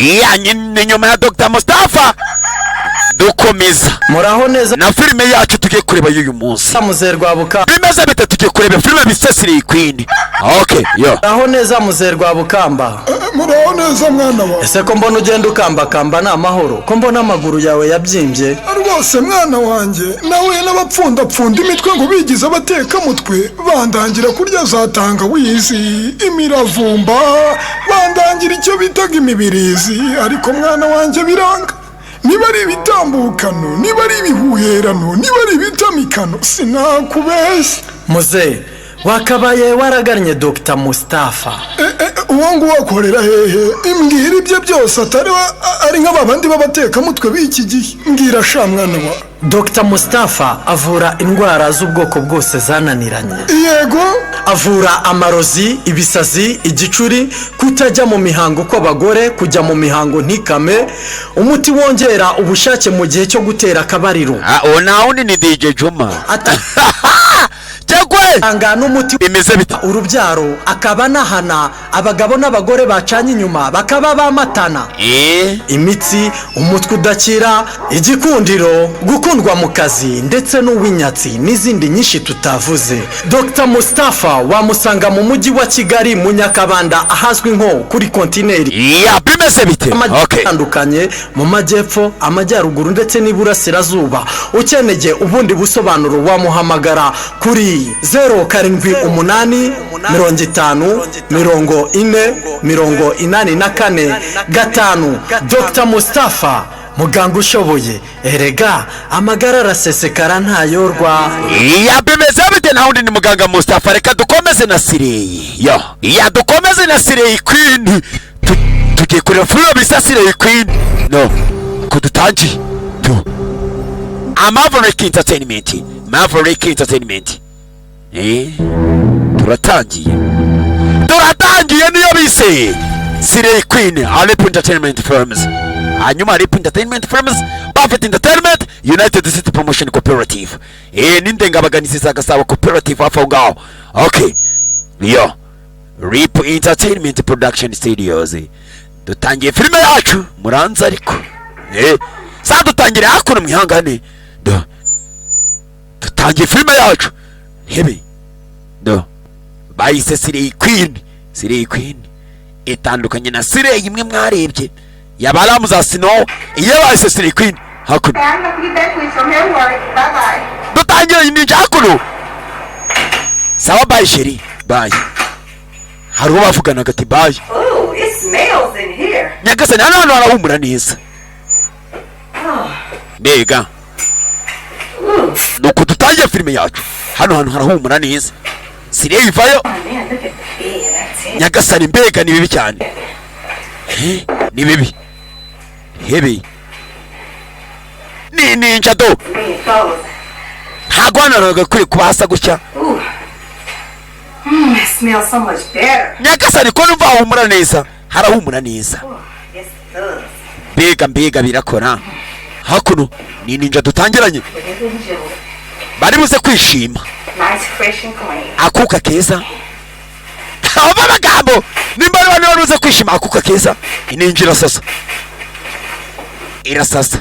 nyine nyuma ya Dr. Mustafa dukomeza muraho neza na filime yacu tugiye kureba y'uyu munsi. Muzerwabuka bimeze bite? tugiye kureba filime bisesiriye Queen. Okay, yo muraho neza Muzerwabukamba. Muraho neza mwana wa. Ese ko mbona ugenda ukambakamba ni amahoro, ko mbona amaguru yawe yabyimbye? Rwose mwana wanjye nawe n'abapfundapfunda imitwe ngo bigize abateka mutwe bandangira kurya za tangawizi, imiravumba, bandangira icyo bitaga imibirizi, ariko mwana wanjye biranga. Niba ari ibitambukano, niba ari ibihuherano, niba ari ibitamikano, sinakubeshya. Muze, wakabaye waragannye Dr. Mustafa. Uwo nguwo akorera hehe? Imbwira ibyo byose atari ari nk'abandi b'abateka mutwe b'iki gihe. Mbwira sha mwana wa. Dr. Mustafa avura indwara z'ubwoko bwose zananiranye. Yego, avura amarozi, ibisazi, igicuri, kutajya mu mihango kw'abagore, kujya mu mihango ntikame, umuti wongera ubushake mu gihe cyo gutera akabariro. Unauni ni DJ Juma. Chagwe angana umuti bimeze bita urubyaro, akaba nahana abagabo n'abagore bacanye inyuma bakaba bamatana. Imitsi, umutwe udakira, igikundiro, gukundwa mu kazi ndetse n'uwinyatsi n'izindi nyinshi tutavuze. Dr. Mustafa wamusanga mu mujyi wa Kigali mu Nyakabanda ahazwi nko kuri kontineri. Bimeze bite? Okay. Tandukanye mu majyepfo, amajyaruguru ndetse n'iburasirazuba. Ukeneye ubundi busobanuro wamuhamagara kuri 078 50 40 5. Dr. Mustafa muganga ushoboye, erega amagara arasesekara ntayorwa. Bimeze bite? Nta wundi ni muganga Mustafa. Reka dukomeze na Sireyi. Dukomeze na Sireyi Queen. Tugiye kureba filime bisa Sireyi Queen. No kudutangiye Maverick Entertainment. Maverick Entertainment. Turatangiye niyo bise Sireyi Queen. Alip Entertainment Films, hanyuma Alip Entertainment Films, Buffett Entertainment, United City Promotion Cooperative, n'indengabaganizi za Gasabo Cooperative hafi aho ngaho. Okay, yo Rip Entertainment Production Studios. Dutangiye filime yacu muranza ariko sa dutangire hakuno mwihangane. Dutangiye filime yacu hebe bayise Sireyi Queen. Sireyi Queen itandukanye na Sireyi imwe mwarebye yabaramu za Snow. Iyo bayise Sireyi Queen hakuno dutangiye ninja hakuno. Sawa bye sheri bye. Hari uwo bavugana gati bye. It smells in here. Nyagasani hano harahumura neza. Mbega nuko dutangiye filime yacu hano harahumura neza. Sireyi vayo. Nyagasani mbega ni bibi cyane. Ni bibi hebe ni ninja do hagwanaraga kuri kubasa gucya. It smells so much better. Nyagasani ko numva humura neza, harahumura neza. Yes, it does. Mbega birakora hakuno ni ninja dutangiranye. Bari buze kwishima. Nice, fresh and clean. Akuka keza. Aba bagambo nimba bari baruze kwishima akuka keza. Ininjira sasa. Irasasa.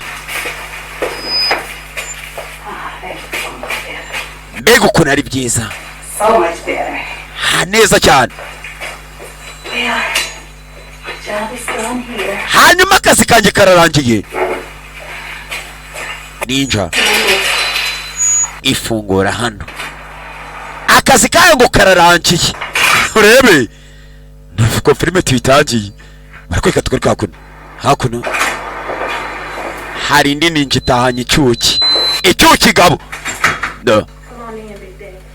Mbega ukuntu ari byiza. So much better. Neza cyane. Well, my job is done here. Hanyuma akazi kanjye kararangiye. Ninja ifungura hano. Akazi kayo ngo kararangiye. Urebe ko filime tuyitangiye barakweka tugaruka hakuno hari indi ninja itahanye icyuki gabo.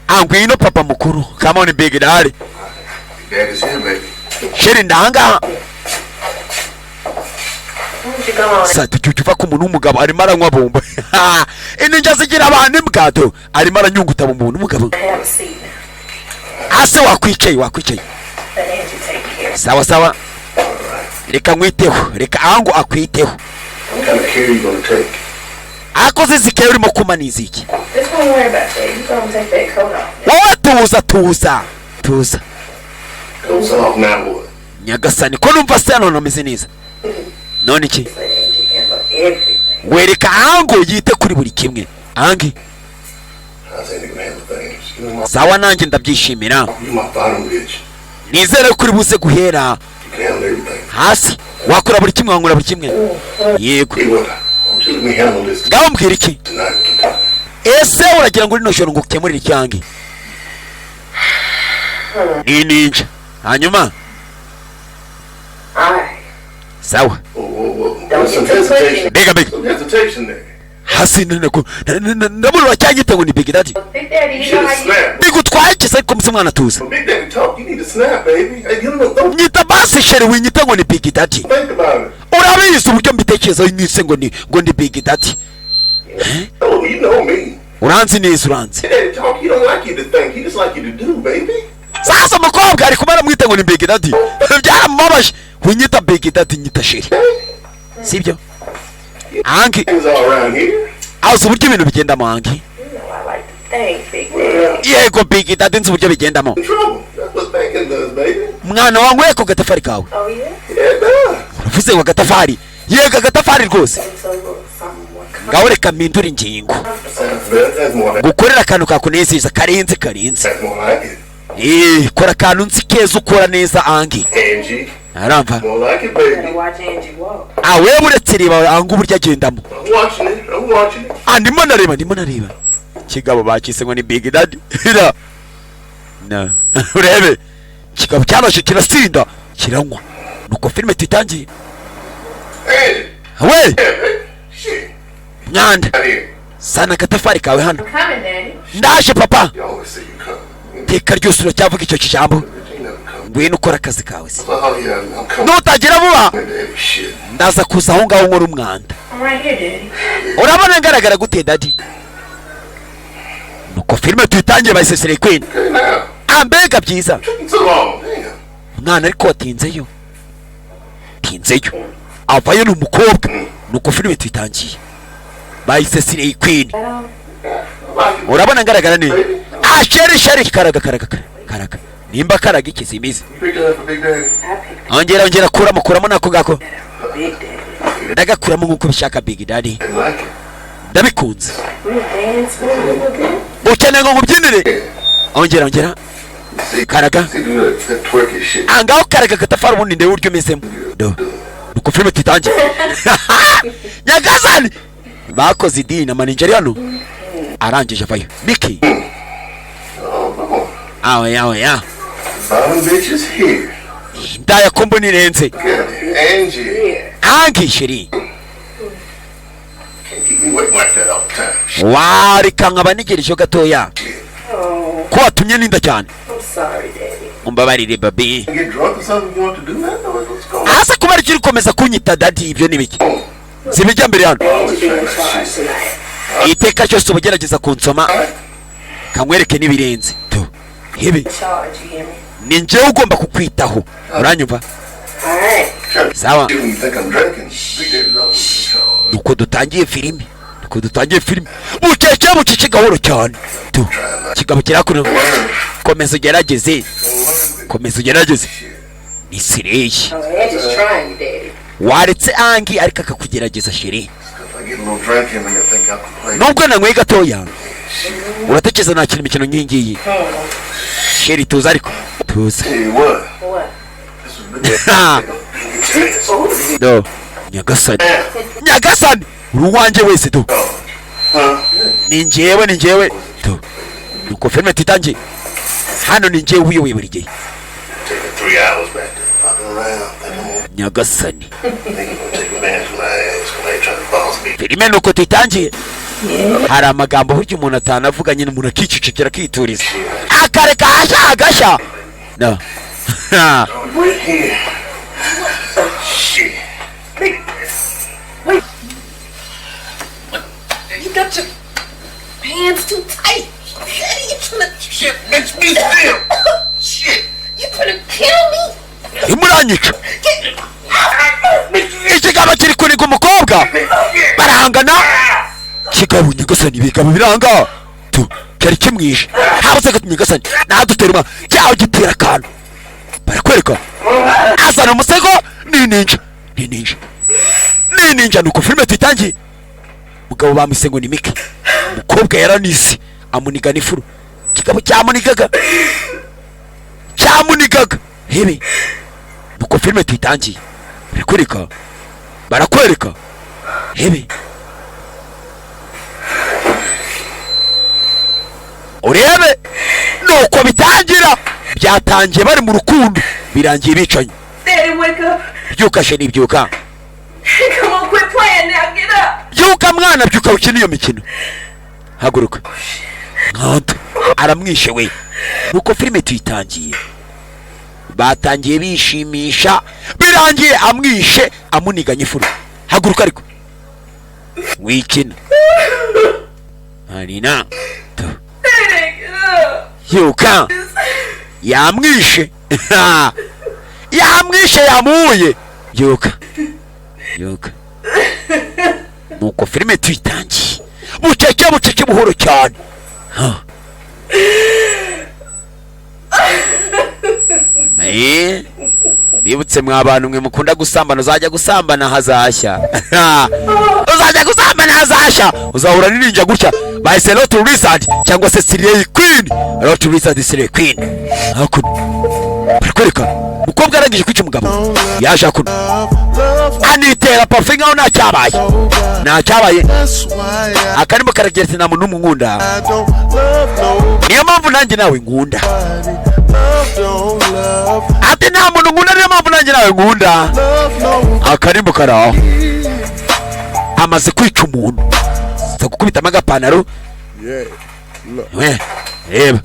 Angwino papa mukuru. Come on big daddy. Dad is here, baby. Sheri ndanga. Sa tucyuva ku muntu w'umugabo arimo aranywa bomba. Ininja zigira abantu imbwato arimo aranyunguta mu muntu w'umugabo. Ase wakwicaye. Sawa. Reka mwiteho. Reka angu akwiteho. What kind of care are you going to take? Akoze zike urimo kumaniza iki? Just don't worry about that. You gonna take that coat off. Wowe tuza. Goes off now what? Nyagasani ko numva se hano nameze neza. none iki Let Angie handle everything. wereka ango yite kuri buri kimwe angi I think you can handle things. You know, sawa nanjye ndabyishimira you my bottom bitch. nizere ko uri buze guhera You can handle everything. hasi wakora buri kimwe wangura buri kimwe yego Hey, look, just let me handle this ngaho mbwira iki tonight. ese uragira ngo rino joro ngo ukemurire icyange ni ninja hanyuma Alright. sawa There's some hesitation. bega bega Some hesitation there. hasi ndabona uracyanyita ngo ni big daddy Big Daddy, You you should know have how you... snapped. bigutwaye iki se ko muzi mwana tuzi When Big Daddy talk, you need to snap, baby. Hey, you don't nyita basi shere winyita ngo ni big daddy think about it. urabizi uburyo mbitekerezaho nyise ngo ni big daddy Oh, you know me. uranzi neza uranzi Big Daddy talk, he don't like you to think. He just like you to do, baby. sasa umukobwa ari kumara mwita ngo ni big daddy byaramubabaje winyita big daddy nyita shere sibyo angi Things all around here. azi uburyo ibintu bigendamo angi You know I like to think, Big Daddy. yego big daddy nzi uburyo bigendamo In trouble. That's what thinking does, baby. mwana wanyweye ku gatafari kawe Oh, yeah? Yeah, it does. uravuze ngo agatafari yego agatafari rwose It's a little something more ngaho reka mpindure ingingo Sounds better. That's more like gukorera akantu kakunezeza karenze That's more like it. kora akantu nzi keza ukora neza angi Angie. aramva More like it, to baby. watch Angie walk. awe uretse reba anga uburyo agendamo I'm watching it. I'm watching it. ndimo nareba kigabo bakise ngo ni big daddy na urebe kigabo cyabashe kirasinda kiranywa nuko filime titangiye Angie. we Yeah, baby. Shit. nyanda Out here. sana agatafari kawe hano I'm coming, Daddy. ndaje papa You always say you come. teka ryose uracyavuga icyo kijambo But you never come. ngwino ukora akazi kawe se Oh, yeah, I'm coming. nutagira vuba Daddy, shit. ndaza kuza aho ngaho nkora umwanda I'm right here, Daddy. urabona ngaragara gute dadi nuko filime tuyitangiye bayisesere queen Okay, now. ambega byiza Taking so long. Damn. mwana ariko watinzeyo avayo ni umukobwa nuko filime tuyitangiye bayisesere queen urabona ngaragara neza sheri karaga nimba karaga ikizimizi You picked that up for Big Daddy? I picked ongera kuramo nako gako Big Daddy. ndagakuramo nk'uko bishaka big daddy I like it. ndabikunze We dance for a little bit. ukeneye ngo ngubyinire ongera See, Karaga. see, do that twerky shit. angaho karaga agatafari ubundi ndebe uburyo umezemo do nuko filime tuyitangiye nyagasani bakoze idini na manijeri hano arangije avayo Mickey Oh, come on. ya Bottom bitch is here. ndaya ko mbona irenze Get it. Angie. Here. angi sheri Can't keep me waiting like that all the time. wareka nkaba nigerejeho gatoya Oh, ko watumye ninda cyane I'm sorry, Daddy. umbabarire babi You get drunk or something? You want to do that? What's going on? hasa kuba aricyo urikomeza kunyita dadi ibyo ni biki zibijya mbere hano Angie be in charge tonight. iteka cyose uba ugerageza kunsoma kamwereke n'ibirenze do ibi In charge, you hear me? ni njyewe ugomba kukwitaho uranyumva All right. Trying to Sawa. do when you think I'm drinking. Big Daddy's always in charge. nuko dutangiye filime bucece gahoro cyane do kigabo kirakuno komeza ugerageze ni sireyi Oh, Angie's trying you, Daddy. waretse angi ariko akakugerageza sheri If I get a little drunk in me, I think I can play. nubwo nanyweye gatoya uratekereza nakina imikino nk'iyingiyi sheri tuza ariko tuza Tell you what. What? This was Big Daddy. Get your ass. do nyagasani uri uwanjye wese do Huh? ni njyewe do nuko filime tuyitangiye hano ni njyewe uyoboye buri gihe Taking 3 hours back there, fucking around. Thinking nyagasani I'm gonna take advantage of my ass when they try to boss me. filime nuko tuyitangiye hari amagambo burya umuntu atanavuga nyine umuntu akicecekera akituriza akareka agashya no Right here. Shit. You got your hands too tight. Daddy, you trying to... Shit, bitch, be still. Shit. You trying to kill me? imuranyica ikigabo kiri kuniga umukobwa barahangana kigabo nyagasani ibigabo biranga tu cyari kimwishe habuze gati nyagasani naduteruma cyaho gitera akantu barakwereka azana umusego ni ninja ninja nuko filime tutangiye. Mugabo bamise ngo ni Miki. Mukobwa yaranise amuniga n'ifuru. Kigabo cyamunigaga. Hebe. Nuko filime tutangiye. Barakwereka. Hebe. Urebe nuko bitangira. Byatangiye bari mu rukundo birangiye bicanye. Daddy, wake up. Byuka sheni byuka. Come on, quit playing now. Get up. Byuka mwana byuka ukina iyo mikino. Haguruka. Nkanta aramwishe we. Nuko filime tuyitangiye. Batangiye bishimisha birangiye amwishe amuniganye ifuru. Haguruka ariko. Wikina. Arina. Yuka. Yamwishe. Yamwishe yamuye. Yuka. Nuko filime tuyitangiye. Bucece buhoro cyane. Bibutse mwabantu mwe mukunda gusambana uzajya gusambana hazashya. Uzajya gusambana hazashya. Uzahura n'inja gutya. Bahise Lot Wizard cyangwa se Slay Queen. Lot Wizard Slay Queen. Hakuno. Barakwereka. Mukobwa arangije kwica umugabo. Yaje hakuno. Anitera pafe ngaho ntacyabaye. Akarimo karageretse nta muntu nkunda. Niyo mpamvu nanjye nawe nkunda. Ati nta muntu nkunda niyo mpamvu nanjye nawe nkunda. Akarimo karaho. Amaze kwica umuntu. Gukubita amagapantaro. Reba.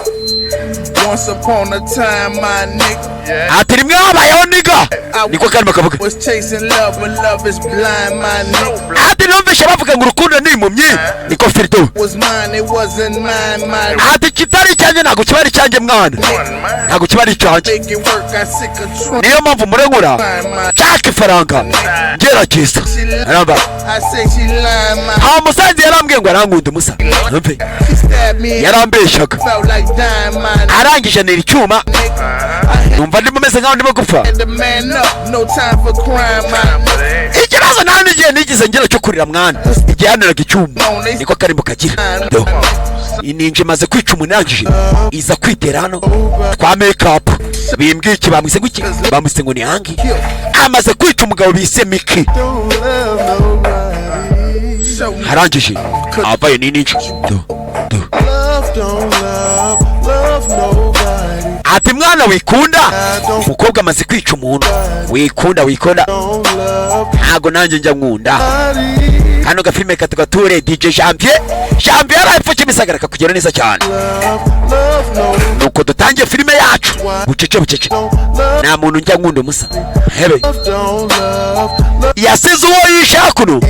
Once upon a time, my nigga. Ati rimwe habayeho niga. Niko karimo kavuga. Was chasing love, but love is blind, my nigga. Ati numvise bavuga ngo urukundo ni impumyi. Niko Firdo. Was mine, it wasn't mine, my nigga. Ati kitari cyanjye ntago kibari cyanjye mwana. Ntago kibari cyanjye. Niyo mpamvu murengura. Chaka faranga. Gerageza. Aramba. I say she lying, my. Ha musanze yarambwiye ngo arankunda musa. Numve. Yarambeshaga. Arangije nera icyuma. Numva ndimo meze nkaho ndimo gupfa. Ikibazo nta n'igihe nigize ngera cyo kurira mwana. Igihe yaneraga icyuma. Niko karimo kagira. Ininje maze kwica umunangije. Iza kwitera hano. Twa make up. Bimbwiye iki bamwise guki? Bamwise ngo ni hangi. Amaze kwica umugabo bise Miki. Harangije. Abaye ninje. Ati mwana wikunda. Umukobwa amaze kwica umuntu. Wikunda. Ntago nanjye njya nkunda. Hano gafilme katugature DJ Janvier arapfuye misagara kakugera neza cyane. Nuko dutangiye filime yacu. Bucece. Nta muntu njya nkunda musa. Hebe. Yasize uwo yishakuno.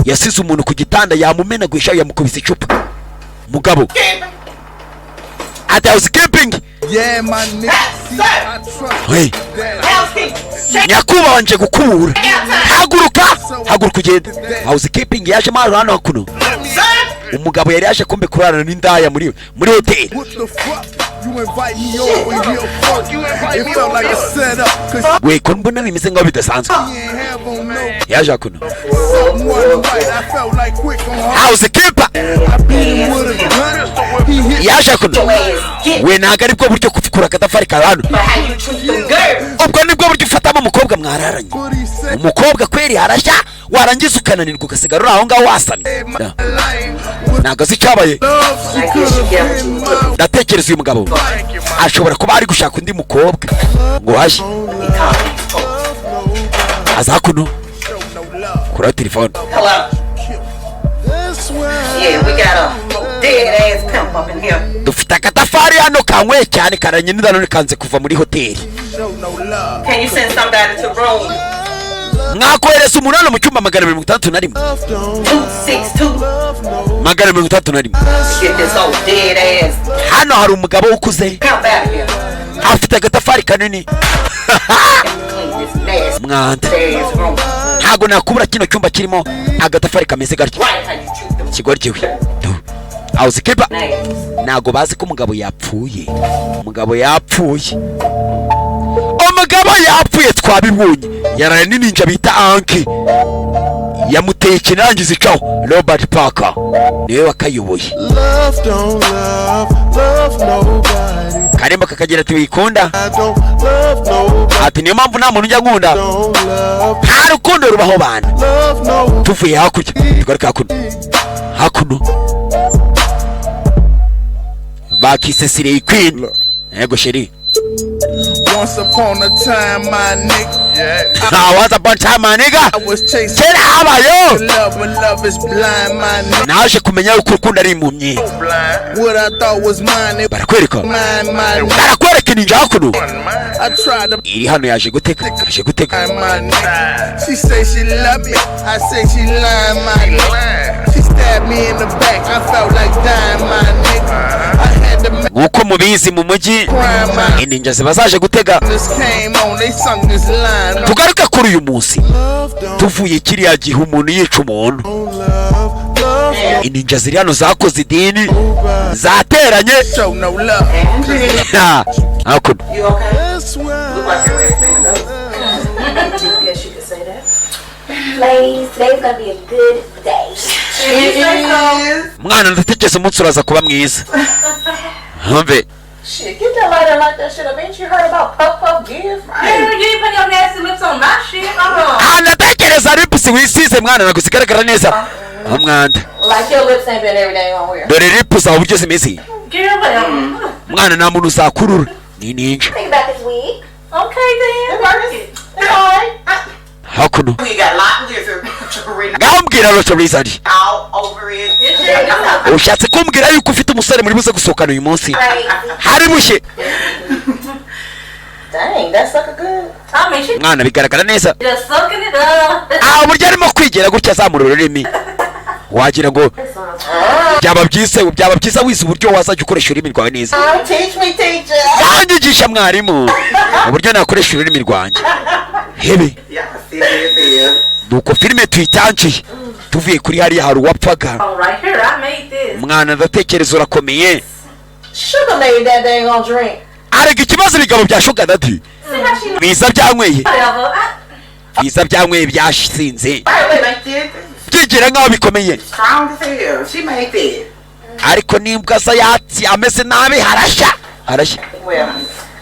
Yasize umuntu ku gitanda yamumena gwisha yamukubise icupa. Mugabo. Ati I was keeping. Yeah, my nigga. I trust. Hey. Nyakuba wanje gukubura. Haguruka ugende. I was keeping yaje mara hano hakuno. Umugabo yari yaje kumbe kurana n'indaya muri hotel. What the fuck? You invite me over here, fuck you invite me. It felt like a setup cuz we konbona bimeze ngaho bidasanzwe. Yaje hakuno. I felt like quick on her. I was a keeper. Yaje hakuno. We ntago aribwo buryo kufukura akatafari karano. Ubwo nibwo buryo ufatamo umukobwa mwararanye. Umukobwa kweri harashya warangiza ukananirwa ugasigara aho ngaho wasamye. Ntago zicyabaye. Ndatekereza uyu mugabo ashobora kuba ari gushaka undi mukobwa ngo hashye. Aza kuno kuri telefone. Yeah, we got a dead ass pimp up in here. Dufite akatafari hano kanwe cyane karanye n'indano kanze kuva muri hoteli. Can you send somebody to room Mwakohereza umunani mu cyumba 261. 262? 261. Get this old dead ass. Hano hari umugabo ukuze. Come back here. Afite agatafari kanini. Mwanda. Ntago nakubura kino cyumba kirimo agatafari kameze gatyo. Kigoryewe. Auzikipa. Nago bazi ko umugabo yapfuye. mugabo yapfuye twabibonye yaraye n'ininja bita Anki yamuteye ikirangiza icaho Robert Parker niwe wakayoboye. Love don't love nobody. Karemba kakagira ati wikunda I don't love nobody. ati niyo mpamvu nta muntu ujya nkunda Don't love nta rukundo rubaho bana. no. Tuvuye hakurya tugaruka hakuno bakise Slay Queen. Yego sheri. Once upon a time, my nigga. Yeah. Once upon a time, my nigga. I was chasing Kera habayo. love, but love is blind, my nigga. Naje kumenya uko urukundo ari impumyi. Blind. What I thought was mine, it Barakwereka. mine, my nigga. Barakwereka ninja hakuno. I tried to Iri hano yaje guteka. find my nigga. She say she love me. I say she lying, my nigga. She stabbed me in the back. I felt like dying, my nigga. I had to make Nkuko mubizi mu mujyi crime, my ininja zibazaje gutega. this came on. They sung this line. Tugaruka kuri uyu munsi. Love don't Tuvuye kiriya gihe umuntu yica umuntu. love. Ininja ziri hano zakoze idini zateranye. Show no love. Hakuno. You okay? That's why. Look like you're ready to go. Guess you could say that. Ladies, today's gonna be a good day. Mwana ndatekereza umunsi uraza kuba mwiza. Humve. Shit, get that lighter like that shit up. Ain't you heard about Puff Give? Yeah, you ain't putting your nasty lips on my shit. Ndatekereza lips wisize mwana nagusigaragara neza. Umwanda. Like your lips ain't been every day on where? Dore lips aho ugeze imeze. Girl, whatever. Mwana nta muntu uzakurura. Ni ninja. Take it back this week. Okay then. Work it. It's alright. Hakuno. We got lots of written Ngambwira Rocho Blizzard. all over it. Ushatse kumbwira yuko ufite umusore muri buze gusohokana uyu munsi. Hari mushye. Dang, that sucker good. I mean, she Mwana bigaragara neza. just sucking it up. Uburyo arimo kwigera gutya azamura ururimi. Wagira ngo byaba byiza wize uburyo wazajya ukoresha ururimi rwawe neza. Teach me, teacher. Yanyigisha mwarimu uburyo nakoresha ururimi rwanjye. Hebe. Y'all serious here. Nuko filime tuyitangiye. Tuvuye kuri hariya hari uwapfaga. Oh, right here, I made this. Mwana ndatekereza urakomeye. Sugar made that dang on drink. Arega ikibazo bigabo bya Sugar Daddy. See how she Biza byanyweye. whatever. Biza byanyweye byashinze. Right, like this. Byigira nkaho bikomeye. Strong as hell. She made that. Ariko nimbwa za yatsi ameze nabi harashya. Well,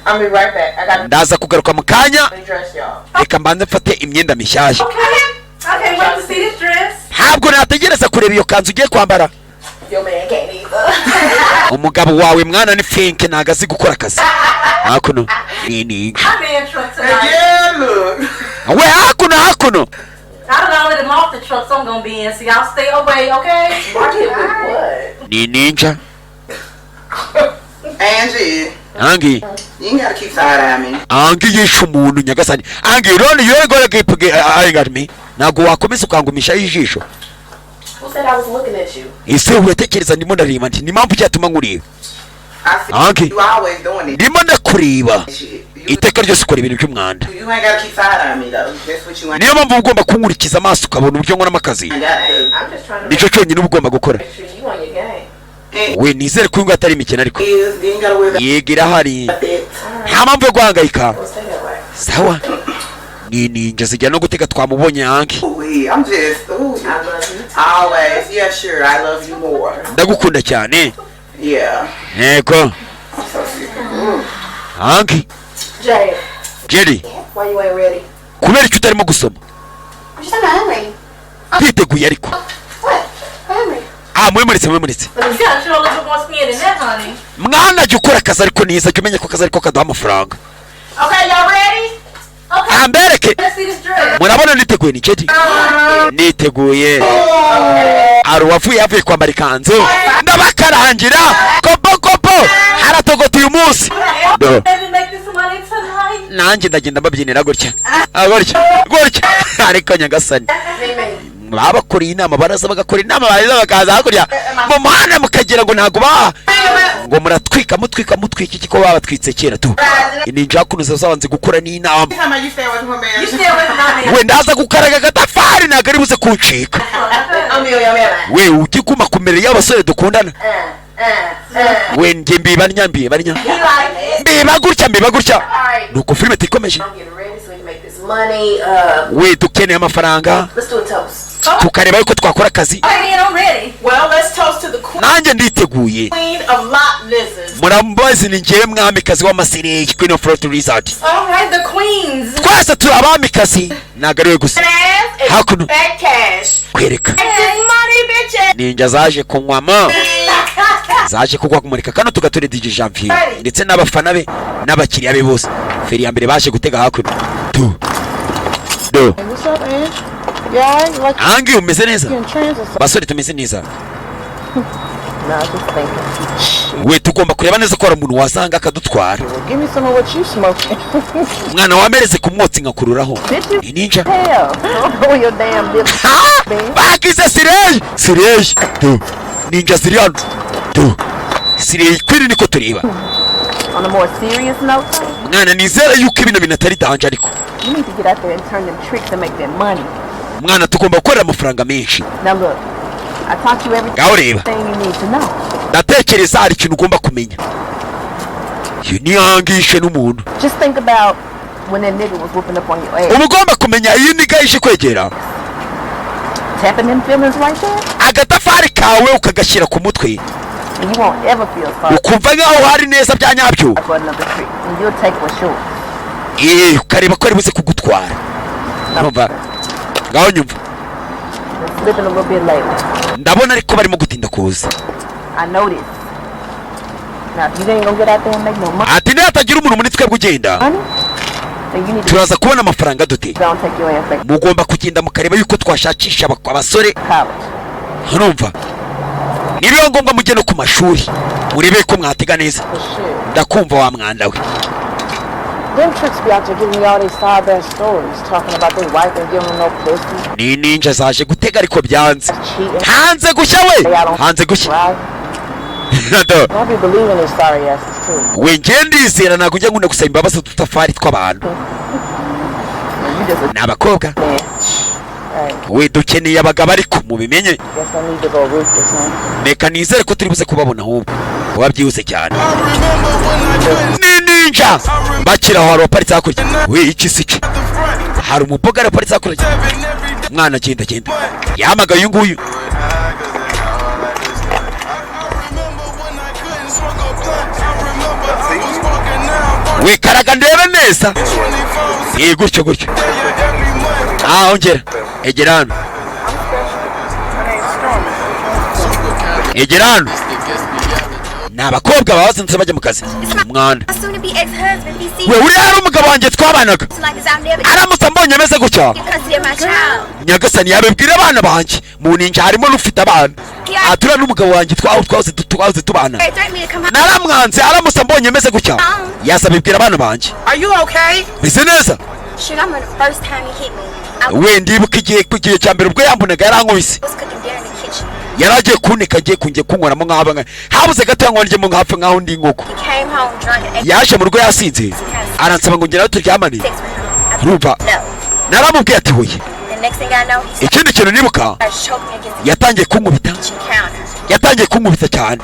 I'll be right back. I got Ndaza kugaruka mu kanya. to dress y'all. Reka mbanze mfate imyenda mishyashya. Okay. I can't wait to see this dress. Ntabwo nategereza kureba iyo kanzu ugiye kwambara. Your man can't either. Umugabo wawe mwana ni Fink ntago azi gukora akazi. Hakuno. Nini. I'm in truck tonight. Yeah, look. We hakuno. I don't let him off the truck, so I'm gonna be in. So y'all stay away, okay? What? Ni ninja. Angie, Angi. you ain't gotta keep side-eyeing me. Angi yishe umuntu nyagasani. Angi rone you're gonna keep eyeing at me. Ntago wakomeza ukangumisha ijisho. Who said I was looking at you? Ese uratekereza ndimo ndareba nti ni mpamvu cyatuma nkureba. I see Angie. you always doing it. Ndimo ndakureba. Shit. Iteka ryose ukora ibintu by'umwanda. You ain't gotta keep side-eyeing me though. That's what you ain't. Niyo mpamvu ugomba kunkurikiza amaso ukabona uburyo nkoramo akazi. I got to. I'm just trying to Nicyo cyonyine uba ugomba gukora. make sure you on your game. We nizere ko ngo atari imikino ariko. Is, you ain't gotta worry about Yigira hari. that. Nta mpamvu yo guhangayika. We'll stay that way. Sawa. Ni ninja zijya no gutega twamubonye Angi. Ooh, I'm just, ooh. I love you. Always. Yeah, sure. I love you more. Ndagukunda cyane. Yeah. Yego. Angi. Jay, Jerry. why you ain't ready? Kubera icyo utarimo gusoma. You said I'm ready. Twiteguye ariko. What? I'm ready. Mwemuritse. But you gotta show a little bit more skin than that, honey. Mwana jya ukora akazi ariko neza jya umenya ko akazi ariko kaduha amafaranga. Okay, y'all ready? Okay. Mbereke. Let's see this dress. Murabona niteguye ni Jerry. Niteguye. Ari uwavuye yavuye kwambara ikanzu. Ndabakarangira. Kopo. Haratogota uyu munsi. Do. Baby, make this money tonight. Nanjye ndagenda mbabyinira gutya. Gutya. Ariko nyagasani. Babakoreye inama baraza bagakora inama baraza bakaza hakurya mu muhanda mukagira ngo ntago ngo muratwika iki ko babatwitse kera tu ininja kunuza zabanze gukora n'inama How much you stay with my man? You still with my man? we ndaza gukaraga gatafari ntago ari buze kuncika I'm your man. we ugikuma kumerera y'abasore dukundana we njye mbiba nyambiye barnya He like it. mbiba gutya nuko filime tikomeje I'm getting ready so we can make this money. we dukeneye amafaranga Let's do a toast. tukareba yuko twakora akazi I'm ready. Well, let's toast to the nanjye nditeguye queen of lot lizards. murambazi ni njyewe mwamikazi w'amasiri Queen of Fruit Lizard All right, the queens. twese turi abamikazi ntabwo ariwe gusa Ass hakuno and fat cash. kwereka This money, bitches. ninja zaje kunywamo zaje kugwa kumurika kano tugature DJ Janvier ndetse n'abafana be n'abakiriya be bose feri ya mbere baje gutega hakuno do What's up, Ange? Yeah, you like angi umeze neza you in trans or something? basore tumeze neza Nah, just thinking. we tugomba kureba neza ko hari umuntu wasanga akadutwara Well, give me some of what you smoking. umwana wamereze ku mwotsi nkakururaho Did you? ni ninja Hell, don't blow your damn lips, man. bagize sireyi do ninja ziri hano do sireyi kwiri niko tureba On a more serious note, though, mwana nizera yuko ibintu bintu atari danje ariko you need to get out there and turn them tricks and make that money. mwana tugomba gukorera amafaranga menshi Now look, I taught you ngaho reba everything you need to know. ndatekereza hari ikintu ugomba kumenya iyo niyangishe n'umuntu Just think about when that nigga was whooping up on your ass. uba ugomba kumenya iyo niga ije kwegera Tapping them feelings right there, agatafari kawe ukagashyira ku mutwe and you won't ever feel sorry ukumva nk'aho hari neza bya nyabyo for another trick, and you'll take what's yours. ukareba ko ari buze kugutwara urumva ngaho nyumva It's slipping a little bit later. ndabona ariko barimo gutinda kuza I know this. Now, if you ain't gonna get out there and make no money, ati nihatagira umuntu muri twebwe ugenda then you need to turaza kubona amafaranga dute go and take your ass back to mugomba kugenda mukareba yuko twashakisha abasore college. urumva nibiba ngombwa mujye no ku mashuri murebe ko mwatega neza For sure. ndakumva wa mwanda we Them tricks be out there giving me all these side ass stories, talking about their wife and giving them no pussy, ni ninja zaje gutega ariko byanze cheating. hanze gushya we They out on hanze gushya right? Do. Don't be believing these sorry asses too. we ngiye ndizera ntabwo ujya nkunda gusaba imbabazi udutafari tw'abantu You just a ni abakobwa man. Hey, we dukeneye abagabo ariko mubimenye guess I need to go ruthless, huh? reka nizere ko turi buze kubabona ahubwo kuba byihuse cyane ni ninja bakira aho hari uwaparitse hakurya we iki si iki hari umupogari waparitse hakurya umwana agenda yahamagaye uyu nguyu we karaga ndebe neza gutyo ongera egera hano egera hano ni abakobwa babazindutse bajya mu kazi umwana we uriya hari umugabo wanjye twabanaga aramutse ambonye ameze gutya nyagasani yabibwira abana banjye mu ninja harimo n'ufite abana turiya n'umugabo wanjye twahoze tubana naramwanze aramutse ambonye ameze gutya yazabibwira abana banjye meze neza we ndibuka igihe cya mbere ubwo yambonaga yarankubise yari agiye kunika agiye kunjye kunkoramo nk'aba habuze gato ngo njyemo nkapfa nk'aho ndi inkoko yaje mu rugo yasinze aransaba ngo ngeraho turyamane urumva naramubwiye ati huye ikindi kintu nibuka yatangiye kunkubita cyane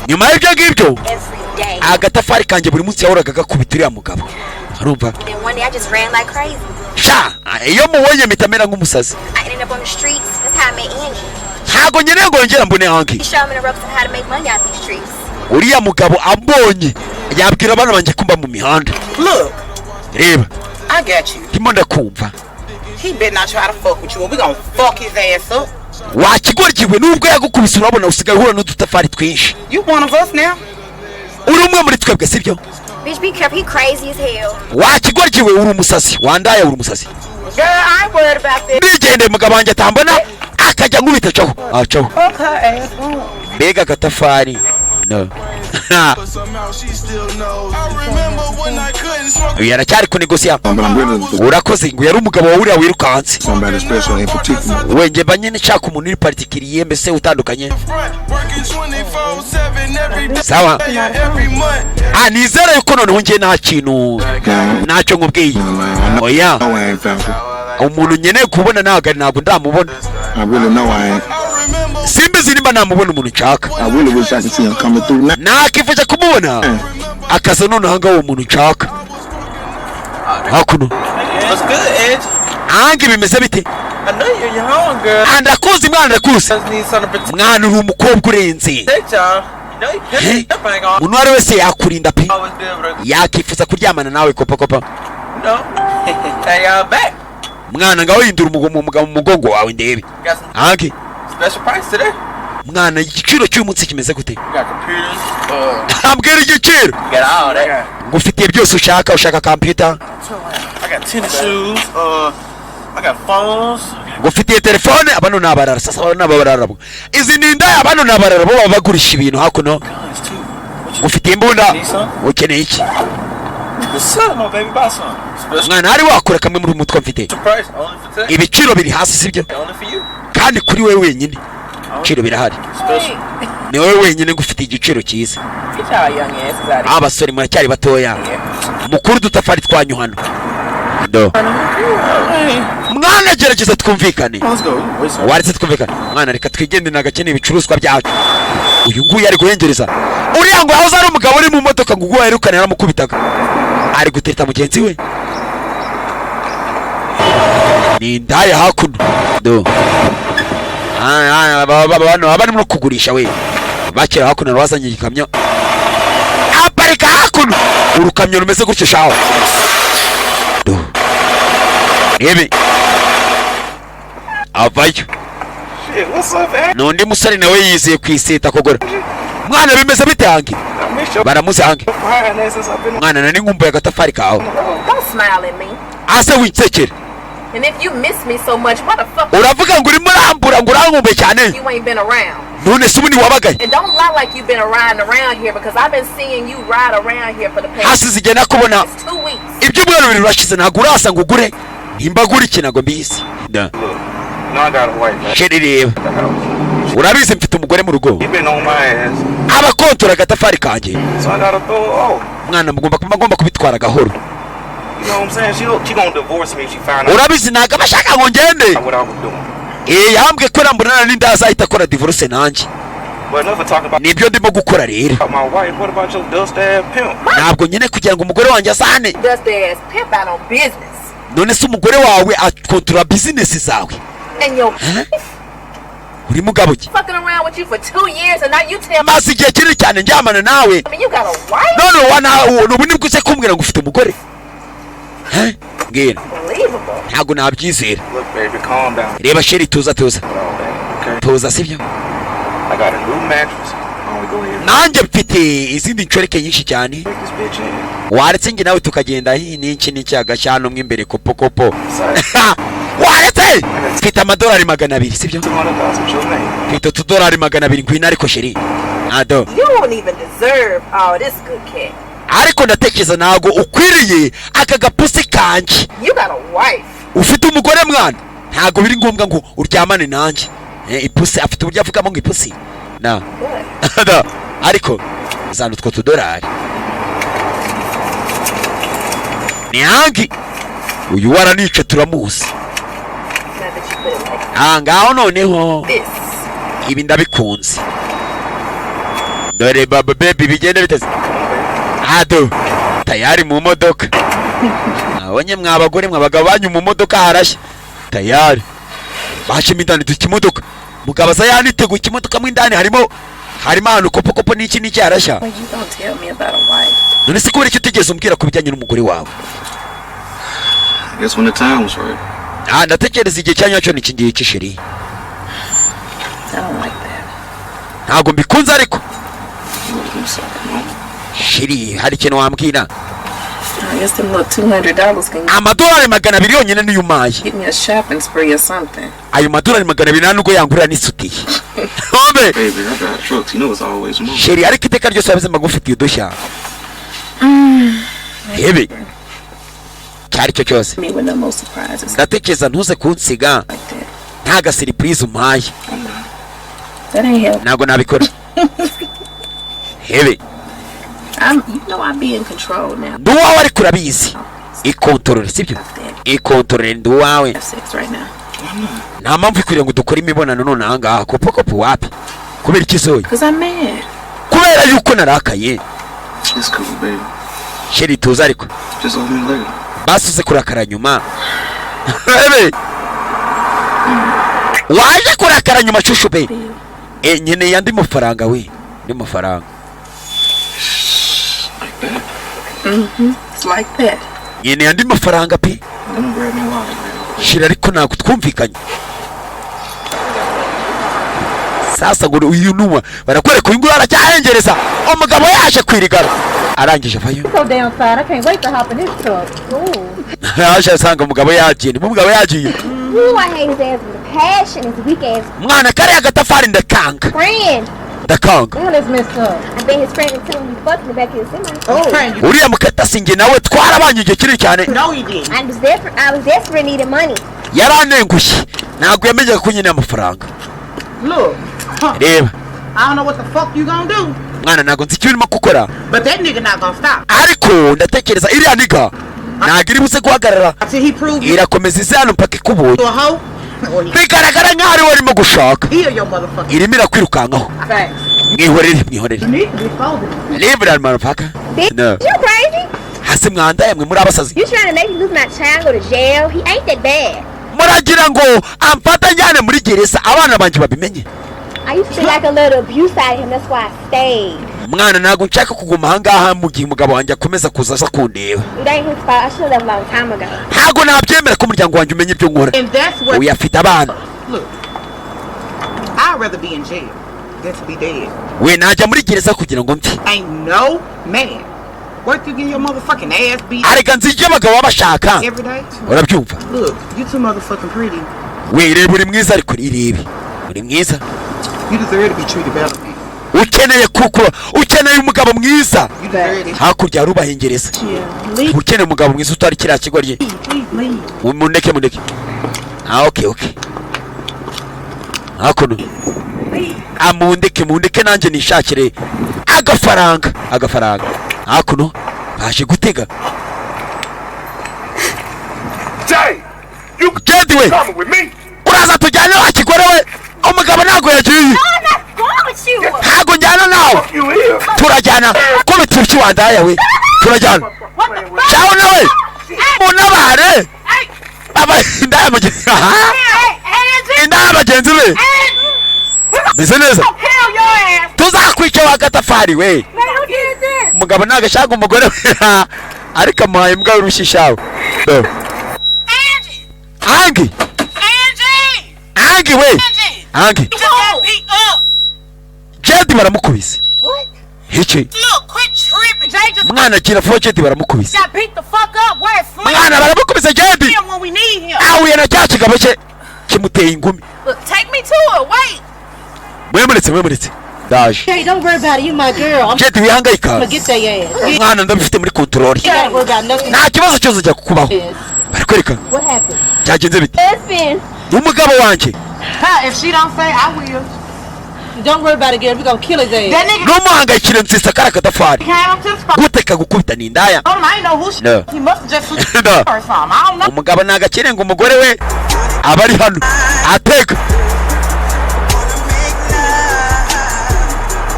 nyuma y'ibyo ngibyo agatafari kanjye buri munsi yahoraga gakubita uriya mugabo urumva sha iyo mubonye mpita mera nk'umusazi ntago nkeneye ngo yongere mbone hangi uriya mugabo ambonye yabwira abana banjye kumba mu mihanda reba ndimo ndakumva wakigoryiwe nubwo yagukubise urabona usigaye uhura n'udutafari twinshi uri umwe muri twebwe sibyo wakigoryiwe uri umusazi wandaye uri umusazi ndigende mugabo wanjye atambona akajya nkubita caho mbega agatafari no uyu aracyari kunegosiya urakoze ngo yari umugabo wawe uriya wirukanse wenge mba nyine nshaka umuntu uri particulier mbese utandukanye sawa nizere yuko noneho ngiye nta kintu ntacyo nkubwiye oya umuntu nkeneye kubona ntabwo ndamubona simbi urabizi nimba namubona umuntu nshaka nakifasha kumubona akaza noneho ngaho uwo muntu nshaka hakuno ange bimeze bite ndakuzi mwana ndakuzi mwana uri umukobwa urenze umuntu wari wese yakurinda pe yakifuza kuryamana nawe kopa mwana ngaho hindura umugabo mu mugongo wawe ndebe ange mwana igiciro cy'umunsi kimeze gute ambwira igiciro ngo ufitiye byose ushaka computer ngo ufitiye telefone abano nabarara sasa abano nabarara izi ni indaya abano nabarara bo bagurisha ibintu hakuno ngo ufitiye imbunda ukeneye iki mwana hari wakora kamwe muri umutwe mfite ibiciro biri hasi sibyo kandi kuri wewe wenyine ibiciro birahari ni wowe wenyine ngo ufite igiciro cyiza abasore muracyari batoya mukuru dutafari twanyu hano mwana gerageza twumvikane waretse twumvikane mwana reka twigende nagakeneye ibicuruzwa byacu uyu nguyu ari guhengereza uriya ngo yahoze ari umugabo uri mu modoka ngo ubwo yirukane yaramukubitaga ari gutereta mugenzi we ni indaya hakuno abari no kugurisha we bakira hakuno wazanye igikamyo aparika hakuno urukamyo rumeze gutyo shaho Ebe avayo nundi musore nawe yizeye kwisita kogora mwana bimeze bite hangi baramuze hangi mwana nani ngumbuye agatafari kawe ase winsekere And if you miss me so much, what the fuck? uravuga ngo urimo urambura ngo urangumbe cyane You ain't been around. none se ubuni wabagaye And don't lie like you've been riding around here because I've been seeing you ride around here for the past hasi zigenda kubona 2 weeks. ibyumweru bibiri urashize ntabwo urasa ngo ugure nimba gura iki ntabwo mbizi sheri reba urabizi mfite umugore mu rugo abakontora agatafari kanjye mwana mugomba kubitwara gahoro urabizi ntabwo abashaka ngo ngende yambwe ko rambonana n'inda azahita akora divorce nanjye nibyo ndimo gukora rero ntabwo nyine kugira ngo umugore wanjye asane none se umugore wawe akontora bizinesi zawe uri mugabo ki maze igihe kinini cyane njyamana nawe none ubu nibwo uze kumbwira ngo ufite umugore mbwira ntabwo nabyizera reba sheri tuza sibyo nanjye mfite izindi nshoreke nyinshi cyane waretse njye nawe tukagenda n'iki agashyano mo imbere kopo waretse mfite amadolari 200 sibyo mfite utudolari 200 ngwino ariko sheri ado ariko ndatekereza ntago ukwiriye aka gapusi kanje ufite umugore mwana ntago biri ngombwa ngo uryamane nanjye ipusi afite uburyo avugamo ngo ipusi na ariko zana utwo tudolari ni hangi uyu waranica turamuzi ngaho noneho ibi ndabikunze dore baba baby bigenda biteze ado tayari mu modoka nabonye mwabagore mwabagabo banyu mu modoka harashya tayari bashima indani tukimodoka mugabaza yaniteguye ikimodoka mu indani harimo ahantu kopo n'iki harashya none se kubera icyo utegeze umbwira ku bijyanye n'umugore wawe ndatekereza igihe cyanya cyo n'iki ngiye cy'isheri ntabwo mbikunze ariko shiri hari ikintu wambwira amadolari 200 yonyine niyo umaye ayo madolari 200 nta nubwo yangurira n'isutiye hombe sheri ariko iteka ryose wabize magufitiye udushya hebe cyari cyo cyose ndatekereza ntuze kunsiga nta gasiripurize umpaye ntabwo nabikora hebe nduwawe ariko urabizi ikontorore sibyo ikontorore nduwawe nta mpamvu ikwiriye ngo dukore imibonano none ahangaha kopo wapi kubera ikizoye kubera yuko narakaye sheri tuza ariko basuze kurakara nyuma waje kurakara nyuma shushu be nyene yandi mafaranga we ndi mafaranga It's like that. nyene yandi mafaranga pe shira ariko ntabwo twumvikanye sasa ngo uyu nuwa barakwereka uyu nguyu aracyahengereza umugabo yaje kwirigara arangije avayo So damn fine. I can't wait to hop in his truck. Ooh. yaje asanga umugabo yagiye niba umugabo yagiye Ooh, I hate his ass with a passion. His weak ass mwana kare agatafari ndakanga friend. ndakanga Hell is messed up. I bet his friend is telling him fuck in the back of his semi. uriya mukatasinge nawe twarabanye igihe kinini cyane No, he didn't. I was desperate, needed money. yaranengushye ntabwo yamenyaga ko nyine amafaranga Look, reba I don't know what the fuck you gonna do, mwana ntabwo nzi icyo urimo gukora but that nigga not gonna stop ariko ndatekereza iriya niga ntabwo iri buze guhagarara until he prove you irakomeza ize hano mpaka ikubonye a hoe or he bigaragara nk'aho ari we arimo gushaka heal your motherfucker. irimo irakwirukankaho Facts. mwihorere You need to be folded. libra motherfucker Bitch, no you crazy? hasi mwandaye mwe muri abasazi You trying to make me lose my child, go to jail? He ain't that bad. muragira ngo amfata njyane muri gereza abana banjye babimenye I used to feel like a little abuse out of him. That's why I stayed. mwana ntabwo nshaka kuguma ahangaha mu gihe umugabo wanjye akomeza kuza aza kundeba It ain't his fault. I should have left a long time ago. ntabwo nabyemera ko umuryango wanjye umenya ibyo nkora And that's what. uyu afite abana Look, I'd rather be in jail than to be dead. we najya muri gereza kugira ngo mpfe Ain't no man worth you getting your motherfucking ass beat areka nzi ibyo abagabo baba bashaka every day. urabyumva Look, you too motherfucking pretty. we reba uri mwiza ariko irebe uri mwiza You deserve to be treated better. ukeneye ukeneye umugabo mwiza You deserve it. hakurya hari ubahengereza ukeneye umugabo mwiza utari kiriya kigo rye muneke okay hakuno mundeke nanjye nishakire agafaranga hakuno baje gutega Jay, you Jedi we coming with me? uraza tujyane wa kigore we umugabo ntabwo yagiye ntabwo njyana nawe You here? turajyana ko bituki wandaya we turajyana cyaho nawe munabare indaya bagenzi be meze neza tuzakwica wa gatafari we umugabo ntabwo ashaka umugore we ariko amuhaye imbwa y'urushishawe Angi we Angi Jedi baramukubise Hichi mwana kira fo Jedi baramukubise mwana baramukubise Jedi ahuye na cya kigabo cye kimuteye ingumi mwemuretse daje Hey, don't worry about it. You my girl. I'm Jedi wihangayika forget that ass. mwana ndabifite muri control You gotta worry about nothing. nta kibazo cyose ujya kukubaho Yes. barikwereka What happened? cyagenze bite Husband. umugabo wanjye If she don't say, I will. Don't worry about it, girl. We gonna kill his ass. That nigga numuhangayikire nsisa kara katafari came up to the spot. guteka gukubita ni indaya I ain't know who she No. He must have just switched No. or something. I don't know. umugabo nagakire ngo umugore we aba ari hano ateka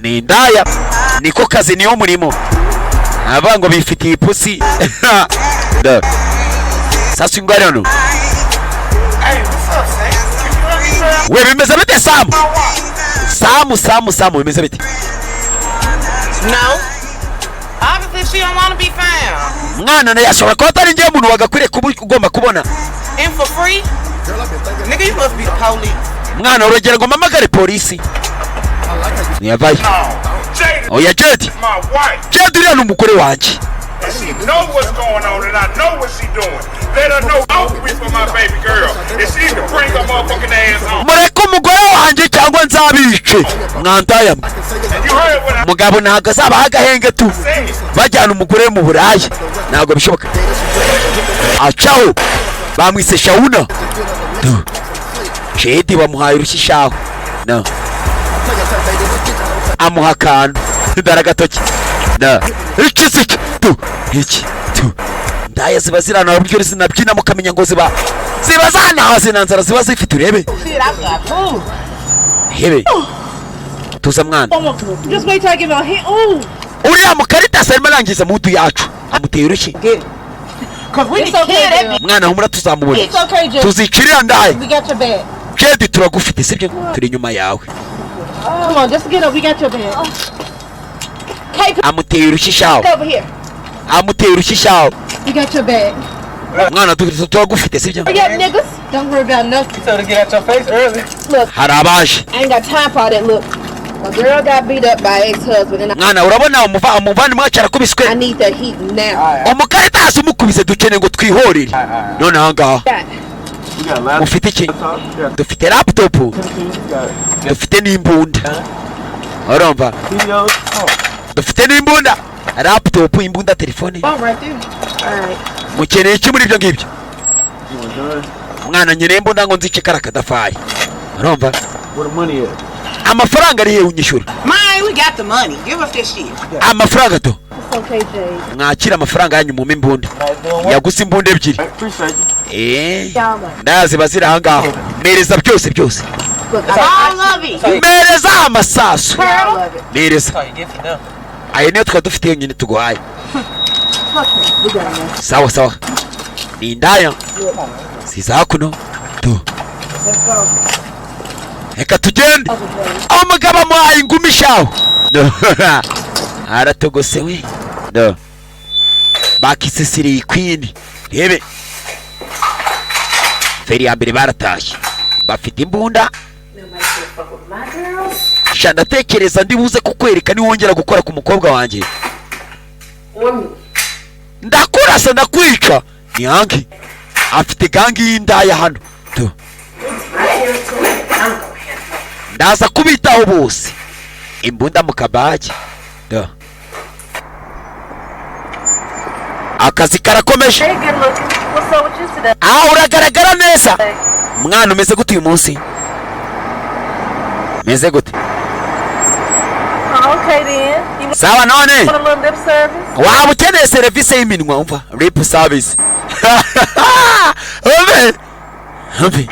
ni indaya niko kazi niyo murimo aba ngo bifitiye ipusi Da. sasa ngo ari hano Hey, what's up, Sam? we bimeze bite Samu bimeze bite No. Obviously, she don't want to be found. mwana naye ashobora kuba atari njye umuntu wagakwiriye kuba ugomba kubona And for free? Nigga, you must be the police. mwana urugero ngo mpamagare polisi ntiyavayo No, Jay, oya Jedi my wife. Jedi uriya ni umugore wanjye And she know what's going on, and I know what she doing. Let her know I'll be for my baby girl, and she can bring her motherfucking ass home. mureke umugore wanjye cyangwa nzabice mwandaya And you heard what I umugabo ntabwo azabaho agahenge tu said. bajyana umugore mu buraya ntabwo bishoboka acaho bamwise shawuna Tu. Jedi bamuhaye urushishaho no amuha akantu dore agatoki no iki tu ndaya ziba zirana uburyo zinabyina mukamenya ngo ziba ziba zanahaze nanzara ziba zifite urebe Shit, I got food. hebe tuza mwana Just wait till I give him a hint. Ooh. uriya mukarita sarimo arangiza mudu yacu amuteye urushyi Cause we can kill that bitch. mwana humura tuzamubona It's okay, Jay. tuzicirira ndaye We got your bag. Jedi turagufite sibyo turi inyuma yawe Come on, just get up. We got your bag. Hey, amuteye urushyi shawo over here. amuteye urushyi shawo We got your bag. mwana turagufite sibyo Hurry up, niggas. Don't worry about nothing. You told her to get out your face early. Look, hari abaje I ain't got time for all that. Look, my girl got beat up by ex-husband, and mwana urabona umuvandimwe wacu arakubiswe I need that heat now. umukaritasi umukubise dukeneye ngo twihorere none ahangaha God. mufite iki dufite laptop dufite n'imbunda urumva dufite n'imbunda laptop imbunda telefone Oh, right there. All right. mukeneye iki muri ibyo ngibyo mwana nyine imbunda ngo nzice kara kadafari urumva amafaranga ari he unyishyura Man, we got the money. Give us this shit. amafaranga to It's okay, Jay. mwakira amafaranga yanyu mu imbunda yaguze imbunda ebyiri Y'all like. ndazi bazira ahangaha mereza byose byose Look, All of it. mereza amasasu I love it. mereza ayo niyo twaba dufite yonyine tuguhaye We got enough. sawa sawa ni indaya si za hakuno tu Let's go. reka tugende Okay, Jay. umugabo amuhaye ingumi shaho aratogose we no bakisisiriye ikwini rebe feri ya mbere baratashye bafite imbunda Nobody should fuck with my girls. sha ndatekereza ndibuze kukwereka niwongera gukora ku mukobwa wanjye Or me. ndakurasa ndakwica ni hangi afite gangi y'indaya hano tu My territory. I'm gonna handle it. ndaza kubitaho bose imbunda mu kabage tu akazi karakomeje Hey, good looking. What's up with you today? uragaragara neza mwana umeze gute uyu munsi meze gute Oh, okay then. You sawa none want a little lip service? waba ukeneye serivisi y'iminwa umva lip service umve umve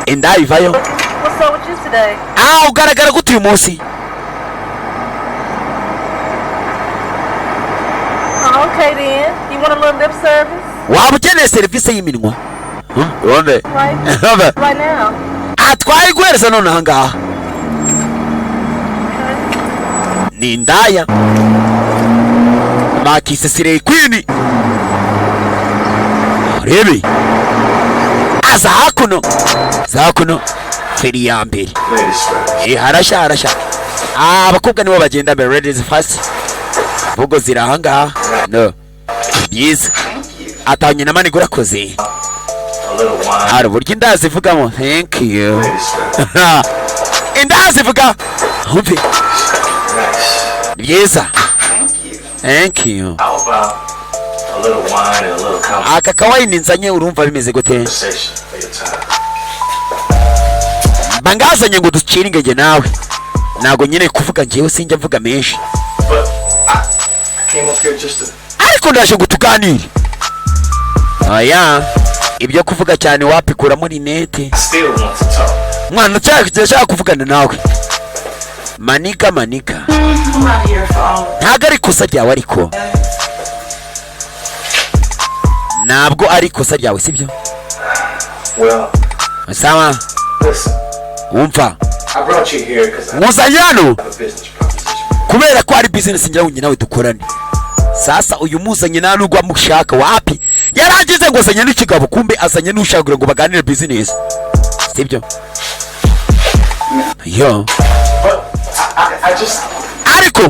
indaya ivayo What's up with you today? ugaragara gute uyu munsi Oh, okay then. You want a little lip service? waba ukeneye serivisi y'iminwa umve Right? umve Right now. twayiguhereza none ahangaha ni indaya bakisesireye kwini rebe aza hakuno za hakuno feri ya mbere harashya abakobwa nibo bagenda mbere ladies first vugo ziri ahangaha no byiza atanye na mani gurakoze hari uburyo indazi ivugamo thank you indazi ivuga umve byiza thank you aka kawayini nzanye urumva bimeze gute bangazanye ngo ducire ingege nawe ntago nyine kuvuga ngewe sinjya mvuga menshi ariko ndaje ngo tuganire oya ibyo kuvuga cyane wapikuramo rinete mwana cyashaka kuvugana nawe manika ntago ari ikosa ryawe ariko ntabwo ari ikosa ryawe sibyo sawa wumva muzanye hano kubera ko ari business ngira ngo nawe dukorane sasa uyu muzanye nta nubwo amushaka wapi yaragize ngo azanye n'ikigabo kumbe azanye n'ushaka ngo baganire business sibyo yo ariko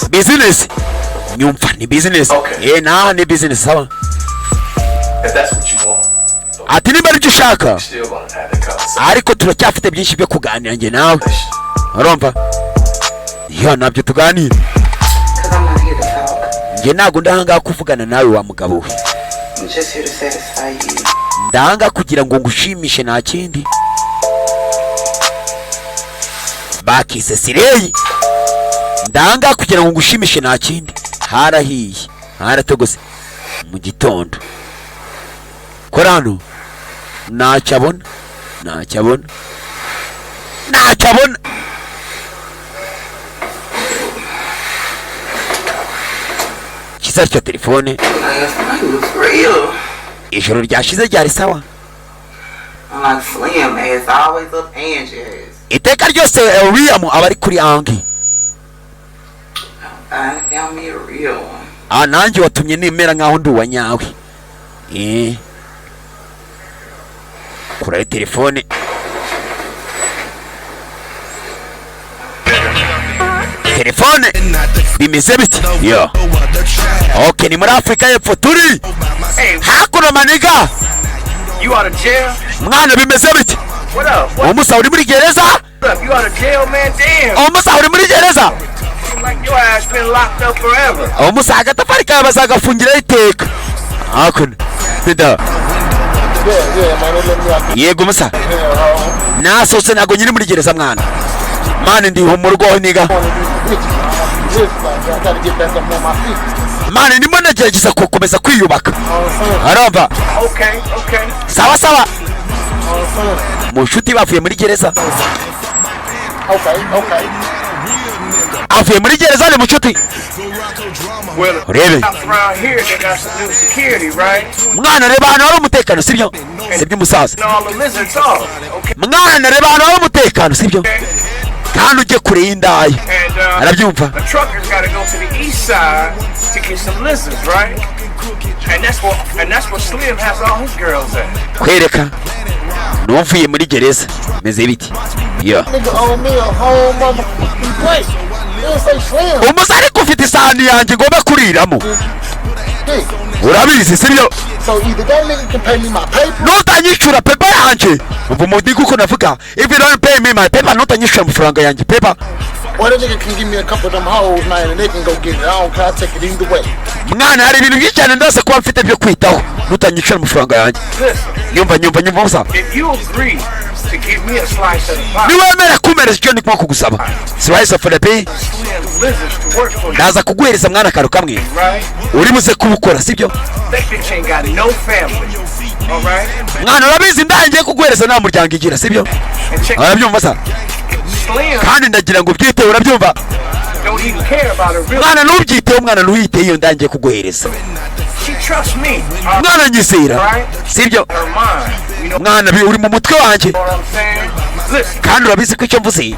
business nyumva ni business naha ni business sawa ati niba aricyo ushaka ariko turacyafite byinshi byo kuganira njye nawe urumva yo nabyo tuganire njye ntabwo ndahanga kuvugana nawe wa mugabo we ndahanga kugira ngo ngushimishe nta kindi bakise sireyi ndahanga kugira ngo ngushimishe nta kindi harahiye haratogose mu gitondo korano nacyabona kiza cyo telefone ijoro ryashize ryari sawa iteka ryose William aba ari kuri Angi nanjye watumye nimera nkaho ndi uwa nyawe kuri telefone bimeze biti yo okay ni muri Afrika y'Epfo turi hakuno maniga mwana bimeze biti umusa uri muri gereza umusa uri muri gereza umusa agatafari kawe bazagafungira iteka hakuno bida yego musa nasose nago nyiri muri gereza mwana mani ndi humurwaho niga mani ndimo nagerageza gukomeza kwiyubaka arumva sawa mu nshuti bavuye muri gereza avuye muri gereza ni mu nshuti urebe mwana reba hano hari umutekano sibyo musaza mwana reba hano hari umutekano sibyo kandi ujye kure y'indaya arabyumva kwereka n'uvuye muri gereza meze biti yo umusa ariko ufite isahani yanjye ngomba kuriramo urabizi sibyo nutanyishura pepa yanjye umva umudiga uko navuga if you don't pay me my paper nutanyishura amafaranga yanjye pepa mwana hari ibintu byinshi cyane ndose kuba mfite byo kwitaho nutanyishura amafaranga yanjye nyumva musa niwemera kumereza icyo ndimo kugusaba slice of the pay ndaza kuguhereza mwana karo kamwe uri buze kubukora sibyo mwana urabizi ndangiye kuguhereza nta muryango igira sibyo arabyumva sa kandi ndagira ngo ubyiteho urabyumva mwana ntubyiteho mwana ntuhiteho iyo ndangiye kuguhereza mwana nyizera sibyo mwana uri mu mutwe wanjye kandi urabizi ko icyo mvuze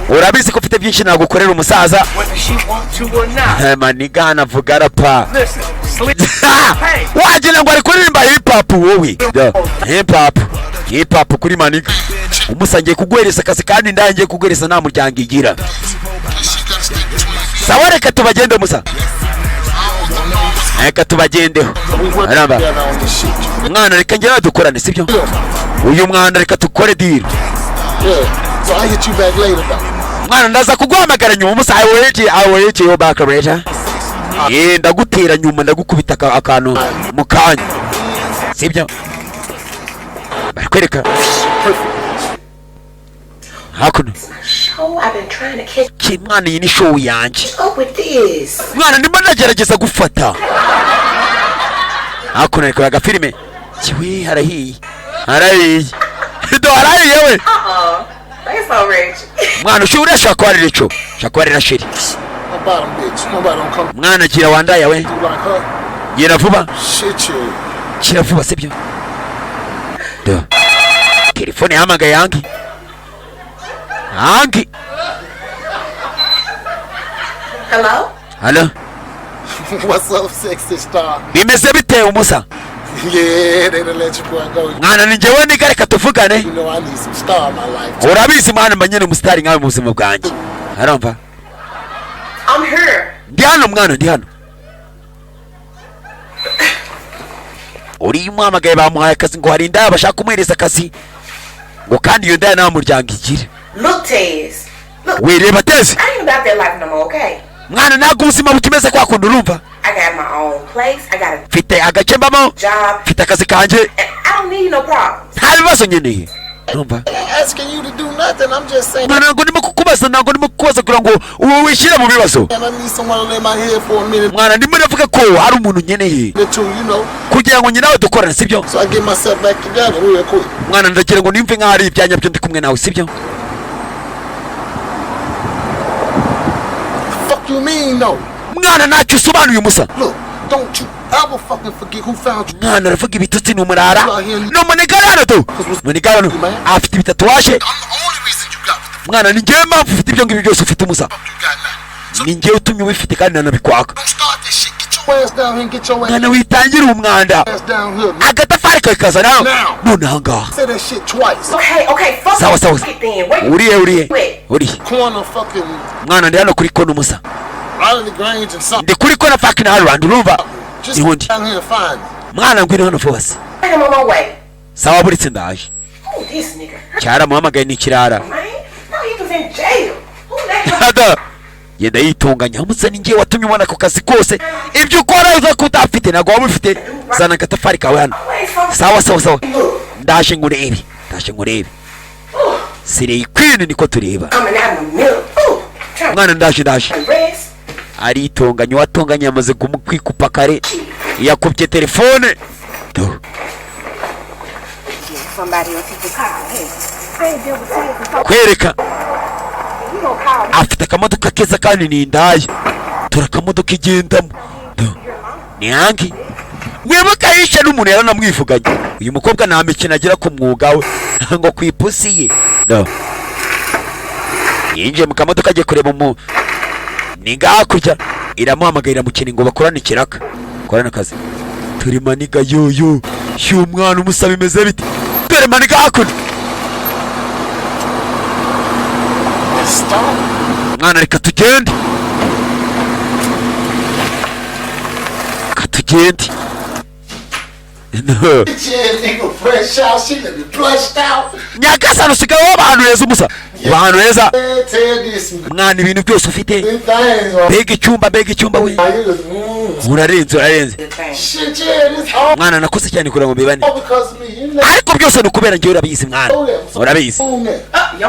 urabizi ko ufite byinshi nagukorera umusaza maniga anavuga arapa wagira ngo ari kuririmba hip hop wowe hip hop kuri maniga umusangiye kuguhereza akazi kandi ndangiye kuguhereza nta muryango igira sawa reka tubagende musa reka tubagendeho aramba mwana reka njye dukorane sibyo uyu mwana reka tukore deal mwana ndaza kuguhamagara nyuma musa I will hit you back later ndagutera nyuma ndagukubita akantu mu kanya sibyo barikwereka hakuno mwana iyi ni show yanjye mwana ndimo nagerageza gufata hakuno reka agafilime kiwe harahiye do harahiye we mwana ushobora shakwarira ico shakwarira shiri mwana gira wandaya we gira vuba sibyo do telefone hamagaye yangi hello What's up, sexy star? bimeze bite umusa Yeah, they done let you boy go. mwana ni njyewe niga reka tuvugane You know I need some star in my life. urabizi mwana mbanyene umusitari nkawe mu buzima bwanjye arumva I'm here. ndi hano mwana ndi hano uri muhamagaye bamuhaye akazi ngo hari indaya bashaka kumuhereza akazi ngo kandi iyo ndaya nta muryango igira Look, Tez. Look, wireba Tez I ain't about that life no more, okay? mwana ntabwo ubuzima bukimeze kwa kundi urumva I got my own place. I got a mfite agace mbamo job. mfite akazi kanjye And I don't need no problems. nta bibazo nkeneye Numva asking you to do nothing. I'm just saying. ntabwo ndimo kukubaza kugira ngo uwo wishyire mu bibazo. And I need someone to lay my head for a minute. Mwana ndimo ndavuga ko hari umuntu nkeneye kugira ngo nyinawe dukorane sibyo. So I get myself back together real quick. Mwana ndagira ngo nimve nkaho ari ibyanya byo ndi kumwe nawe sibyo. Fuck you mean though? Mwana ntacyo usobanuye umusa. Look, don't you ever fucking forget who found you. Mwana aravuga ibitutsi ni umurara. No munigarano tu. Munigarano afite ibitatuwaje. Mwana ni njyewe mpamvu ufite ibyo ngibyo byose ufite umusa. Ni njyewe utumye ubifite kandi nanabikwaka. Mwana witangira umwanda. Agatafari kakaza nawe. None ahangaha. Sawa sawa. Uriye. Mwana ndi hano kuri kono umusa. Ndi kuri kono fucking Harland urumva? Ihundi. Mwana ngwino hano fose. Sawa buritse ndaje. Cyara muhamagaye ni kirara. Hada. Yenda yitunganya umusa ni ngiye watumye ubona ko kazi kose. Ibyo ukora uza kutafite nago wabufite. Zana agatafari kawe hano. Sawa. Ndaje ngurebe. Sirey Queen niko tureba. Mwana ndaje. Aritunganya watunganya amaze kwikupa kare. Yakubye telefone. Kwereka. Afite akamodoka keza kandi ni indaya. Turakamodoka igendamo. Ni hangi. Mwibuka yishe n'umuntu yaranamwivuganye. Uyu mukobwa nta mikino agira ku mwuga we ngo kwipusi ye. Yinjiye mu kamodoka agiye kureba mu niga kurya iramuhamagaye iramukina ngo bakorane ikiraka. Korana akazi. Turi maniga yoyo. Shu mwana umusaba imeze bite? Turi maniga hakuno. Mwana reka tugende. No. Nyakasa nusigaye w'abantu heza umusa. Abantu heza. Mwana ibintu byose ufite. Bega icyumba we. Urarenze. Mwana nakoze cyane kura ngo mbibane. Ariko byose nukubera ngiye urabizi mwana. Urabizi.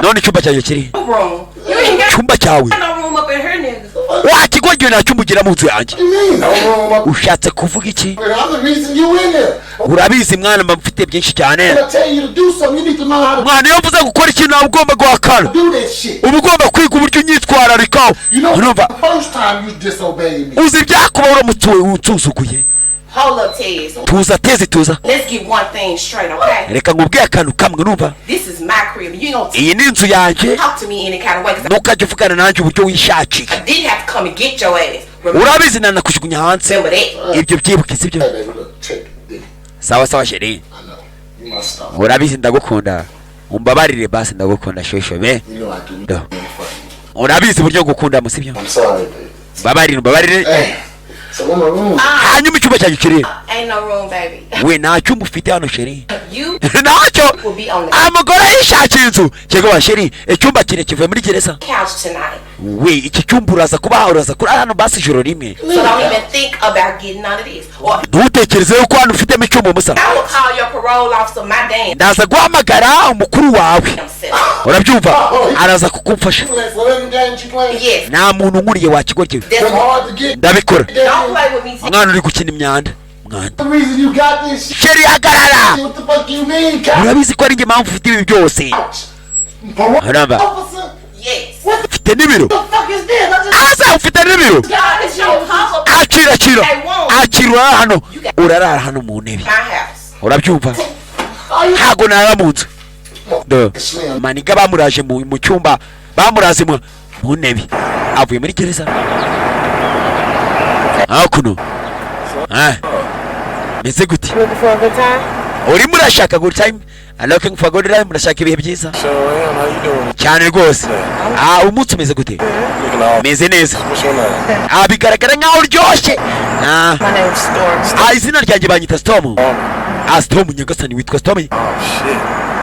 None icyumba cyawe kiri. Icyumba cyawe. Wakigwagiwe na cyumugira mu nzu yanjye. Ushatse kuvuga iki? Urabizi mwana mfite byinshi cyane. Mwana iyo mvuze gukora ikintu nawe ugomba guhakana. Uba ugomba kwiga uburyo unyitwararikaho. Urumva? Uzi ibyakuba uramutse unsuzuguye. Tuza. Let's get one thing straight, okay? Reka ngubwiye akantu kamwe numva. This is my crib. You ain't gonna iyi ni inzu yanjye. Talk to me any kind of way. Ntukajya uvugana nanjye uburyo wishakiye. I didn't have to come and get your ass. Urabizi nanakujugunya hanze. Ibyo byibuke sibyo? Sawa sheri. Urabizi ndagukunda. Umbabarire basi ndagukunda shosho be. Urabizi uburyo gukunda musibyo? Babarire. Hanyuma icyumba cyawe kiri. Ain't no room, baby. We nta cyumba ufite hano sheri. You ntacyo. Amagore yishakiye inzu. Cyego wa sheri, icyumba kire kivuye muri gereza. Couch tonight. We iki cyumba uraza kuri hano basi ijoro rimwe. So don't even think about getting out of this. Ntutekereze yuko hano ufitemo icyumba musa. I will call your parole officer my damn. Ndaza guhamagara umukuru wawe. Urabyumva? Araza kukumfasha. Yes. Nta muntu nkuriye wakigorye. Ndabikora. Mwana uri gukina imyanda. Sheri hagarara. Urabizi ko ari njye mpamvu ufite ibi byose. Urumva? Ufite n'ibiro. Asa ufite n'ibiro. Akira hano. Urarara hano mu ntebe. Urabyumva? Ntago nara mu nzu. Maniga bamuraje mu cyumba. Bamuraze mu ntebe. Avuye muri gereza. Kuno. Meze gute? Uri murashaka good time? I'm looking for good time. Murashaka ibihe byiza? Cyane rwose. Umunsi meze gute? Meze neza. Bigaragara nkaho uryoshye. My name's Storm. Izina ryanjye banyita Storm. Storm nyagasani witwa Storm.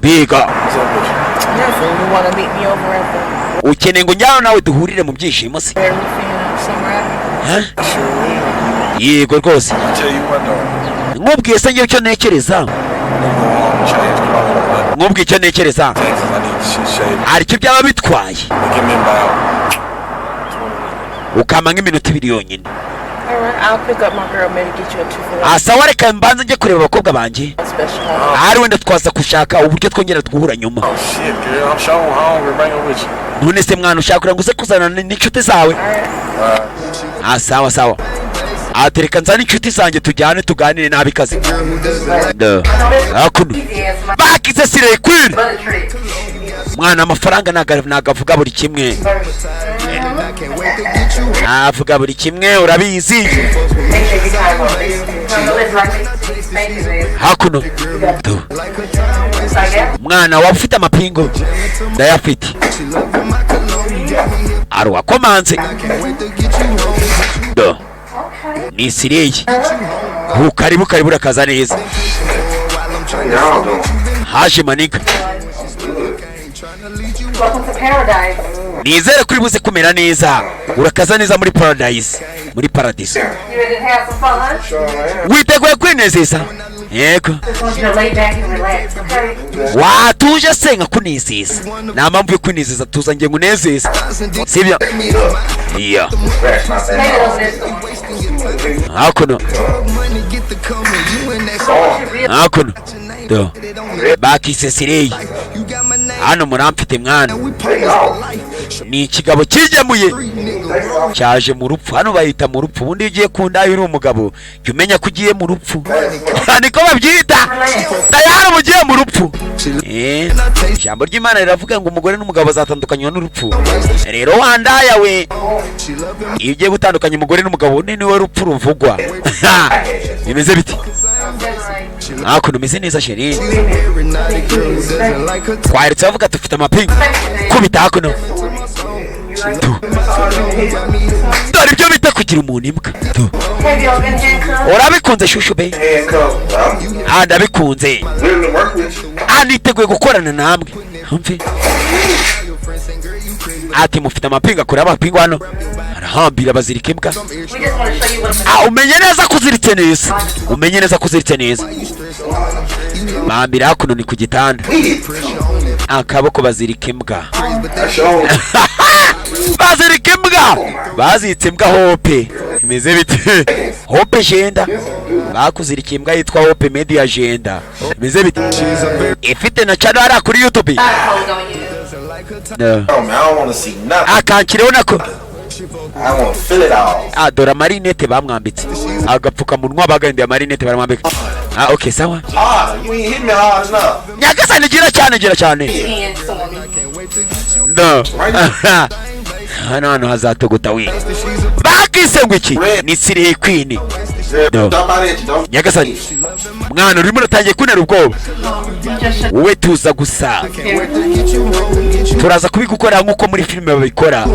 Biga. Nothing. You want to meet me over at the... Ukeneye ngo njyaho nawe duhurire mu byishimo se? Yego rwose. Nkubwiye se ngiye icyo ntekereza. mwumva icyo ntekereza hari icyo byaba bitwaye ukama nk'iminota 2 yonyine. Sawa reka mbanze njye kureba abakobwa banjye hari wenda twaza gushaka uburyo twongera guhura nyuma. None se mwana ushaka ngo uze kuzana n'inshuti zawe? Sawa atereka nzana inshuti zanjye tujyane tuganire nabikaze. Akuno bakize Slay Queen mwana amafaranga nagavuga buri kimwe, avuga buri kimwe urabizi. Hakuno mwana wafite amapingo ndayafite arwa komanze ni Slay karibu rakaza neza haje maniga nizere kuri buze kumera neza urakaza neza muri paradise witeguye kwinezeza yego watuje senga kunezeza nta mpamvu yo kwinezeza tuza nge ngunezeza sibyo iya hakuno do bakise Slay hano muramfite mwana ni ikigabo kigemuye cyaje mu rupfu hano bayita mu rupfu ubundi ugiye kundayo uri umugabo jya umenya ko ugiye mu rupfu niko babyita tayari mugiye mu rupfu. Ijambo ry'Imana riravuga ngo umugore n'umugabo bazatandukanywa n'urupfu. Rero wandaya we iyo ugiye gutandukanya umugore n'umugabo niwe rupfu ruvugwa. Bimeze biti hakuno meze neza sheri twaheretse bavuga tufite amapingu kubita hakuno dore ibyo bita kugira umuntu imbwa urabikunze shushu be ndabikunze niteguye gukorana namwe mve ati mufite amapingu akora amapingu hano arahambira bazirika imbwa umenye neza kuziritse neza bambira hakuno ni ku gitanda akaboko bazirika imbwa bazirika imbwa bazitse imbwa Hope imeze bite Hope Agenda bakuzirika imbwa yitwa Hope Media Agenda imeze bite ifite na channel kuri YouTube akankiriho nako dora marinette bamwambitse agapfuka munwa bagende marinette baramwambika okay sawa nyagasani gira cyane no hano hazatogota we bakise ngo iki ni Slay Queen nyagasani mwana urimo uratangiye kunera ubwoba wowe tuza gusa turaza kubigukora nkuko muri filime babikora